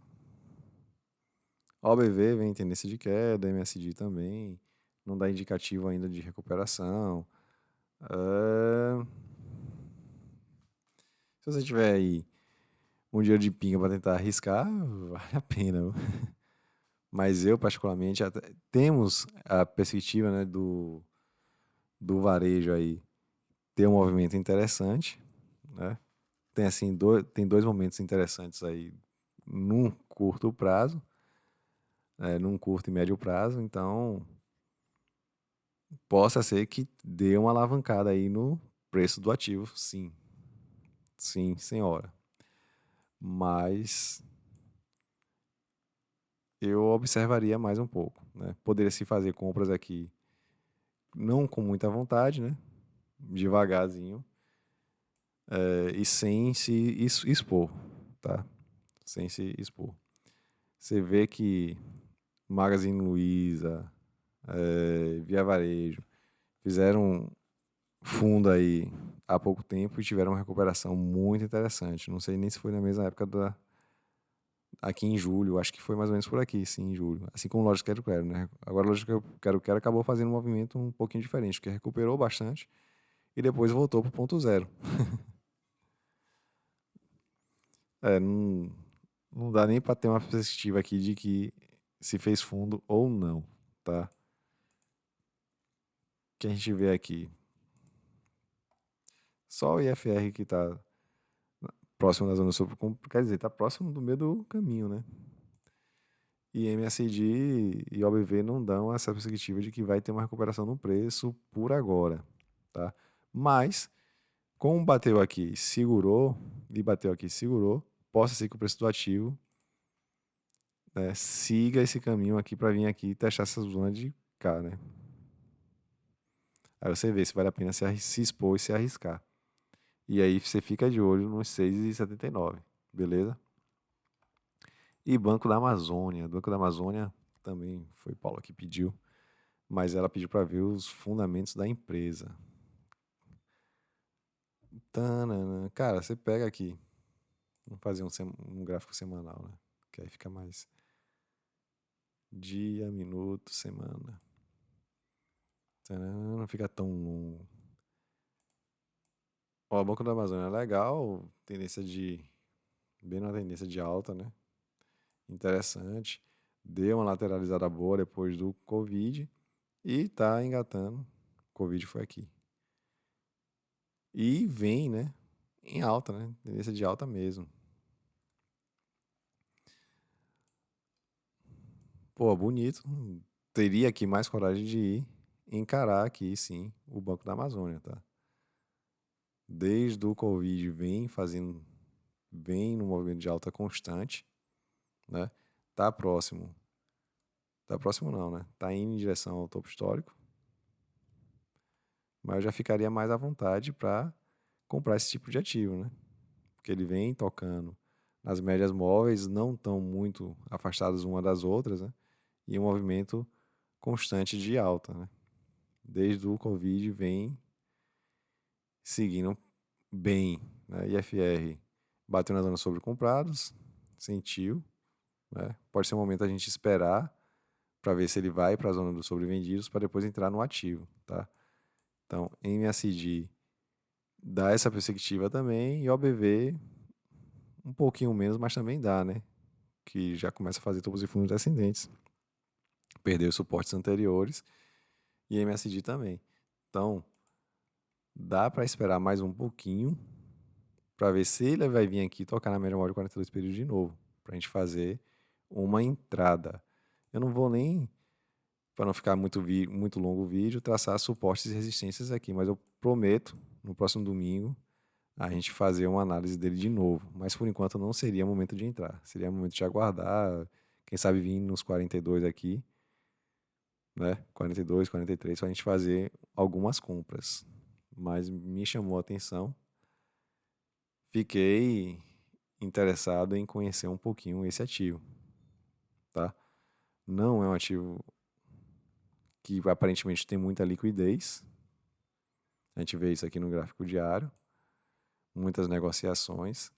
OBV vem em tendência de queda, MSD também. Não dá indicativo ainda de recuperação. É, se você tiver aí um dinheiro de pinga para tentar arriscar, vale a pena. Mas eu, particularmente, temos a perspectiva, né, do varejo aí ter um movimento interessante, né? Tem assim, tem dois momentos interessantes aí num curto prazo, num curto e médio prazo, então possa ser que dê uma alavancada aí no preço do ativo, sim, sim, senhora. Mas eu observaria mais um pouco, né? Poderia se fazer compras aqui, não com muita vontade, né? Devagarzinho, e sem se expor, tá? Sem se expor. Você vê que Magazine Luiza, Via Varejo, fizeram fundo aí há pouco tempo e tiveram uma recuperação muito interessante. Não sei nem se foi na mesma época aqui em julho, acho que foi mais ou menos por aqui, sim, em julho. Assim como Lojas Quero Quero, né? Agora a Lojas Quero Quero acabou fazendo um movimento um pouquinho diferente, porque recuperou bastante e depois voltou para o ponto zero. Não, não dá nem para ter uma perspectiva aqui de que se fez fundo ou não, tá? O que a gente vê aqui? Só o IFR que tá próximo da zona sul, quer dizer, tá próximo do meio do caminho, né? E MSD e OBV não dão essa perspectiva de que vai ter uma recuperação no preço por agora, tá? Mas, como bateu aqui, segurou, e bateu aqui, segurou, possa ser que o preço do ativo, né, siga esse caminho aqui para vir aqui e testar essa zona de cá, né? Aí você vê se vale a pena se expor e se arriscar. E aí você fica de olho nos 6,79, beleza? E Banco da Amazônia. Banco da Amazônia também foi Paulo que pediu. mas ela pediu para ver os fundamentos da empresa. Tanana. Cara, você pega aqui, vamos fazer um gráfico semanal, né? Que aí fica mais dia, minuto, semana. Tanana, não fica tão longo. Ó, o Banco da Amazônia é legal, bem na tendência de alta, né? Interessante. Deu uma lateralizada boa depois do Covid e tá engatando. Covid foi aqui. E vem, né? Em alta, né? Tendência de alta mesmo. Pô, bonito. Teria aqui mais coragem de ir encarar aqui, sim, o Banco da Amazônia, tá? Desde o Covid vem no movimento de alta constante, né? Tá próximo. Tá próximo não, né? Tá indo em direção ao topo histórico. Mas eu já ficaria mais à vontade para comprar esse tipo de ativo, né? Porque ele vem tocando nas médias móveis, não tão muito afastadas uma das outras, né? E um movimento constante de alta, né? Desde o Covid vem seguindo bem, né? IFR bateu na zona sobrecomprados, sentiu, né? Pode ser um momento a gente esperar para ver se ele vai para a zona dos sobrevendidos para depois entrar no ativo, tá? Então, MACD dá essa perspectiva também e OBV um pouquinho menos, mas também dá, né? Que já começa a fazer topos e fundos descendentes. Perdeu os suportes anteriores e MSD também. Então, dá para esperar mais um pouquinho para ver se ele vai vir aqui tocar na média móvel de 42 períodos de novo, para a gente fazer uma entrada. Eu não vou nem, para não ficar muito longo o vídeo, traçar suportes e resistências aqui, mas eu prometo, no próximo domingo, a gente fazer uma análise dele de novo. Mas por enquanto não seria momento de entrar. Seria momento de aguardar, quem sabe vir nos 42 aqui, né? 42, 43, para a gente fazer algumas compras. Mas me chamou a atenção. Fiquei interessado em conhecer um pouquinho esse ativo, tá? Não é um ativo que aparentemente tem muita liquidez. A gente vê isso aqui no gráfico diário, muitas negociações,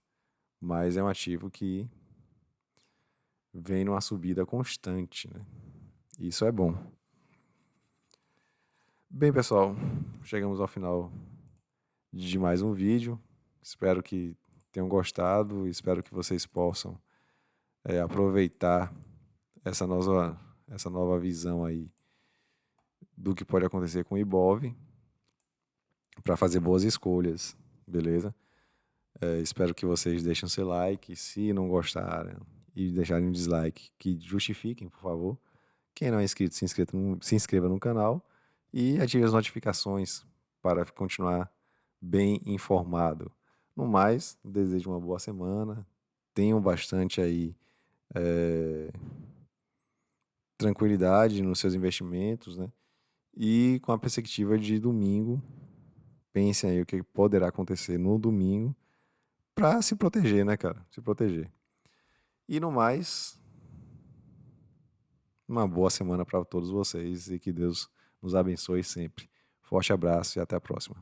mas é um ativo que vem numa subida constante, né? Isso é bom. Bem, pessoal, chegamos ao final de mais um vídeo. Espero que tenham gostado, espero que vocês possam aproveitar essa nova visão aí do que pode acontecer com o Ibov para fazer boas escolhas, beleza? Espero que vocês deixem o seu like, se não gostarem, e deixarem um dislike, que justifiquem, por favor. Quem não é inscrito, se inscreva no canal e ative as notificações para continuar bem informado. No mais, desejo uma boa semana. Tenham bastante aí tranquilidade nos seus investimentos, né? E com a perspectiva de domingo, pensem aí o que poderá acontecer no domingo para se proteger, né, cara? Se proteger. E no mais, uma boa semana para todos vocês e que Deus nos abençoe sempre. Forte abraço e até a próxima.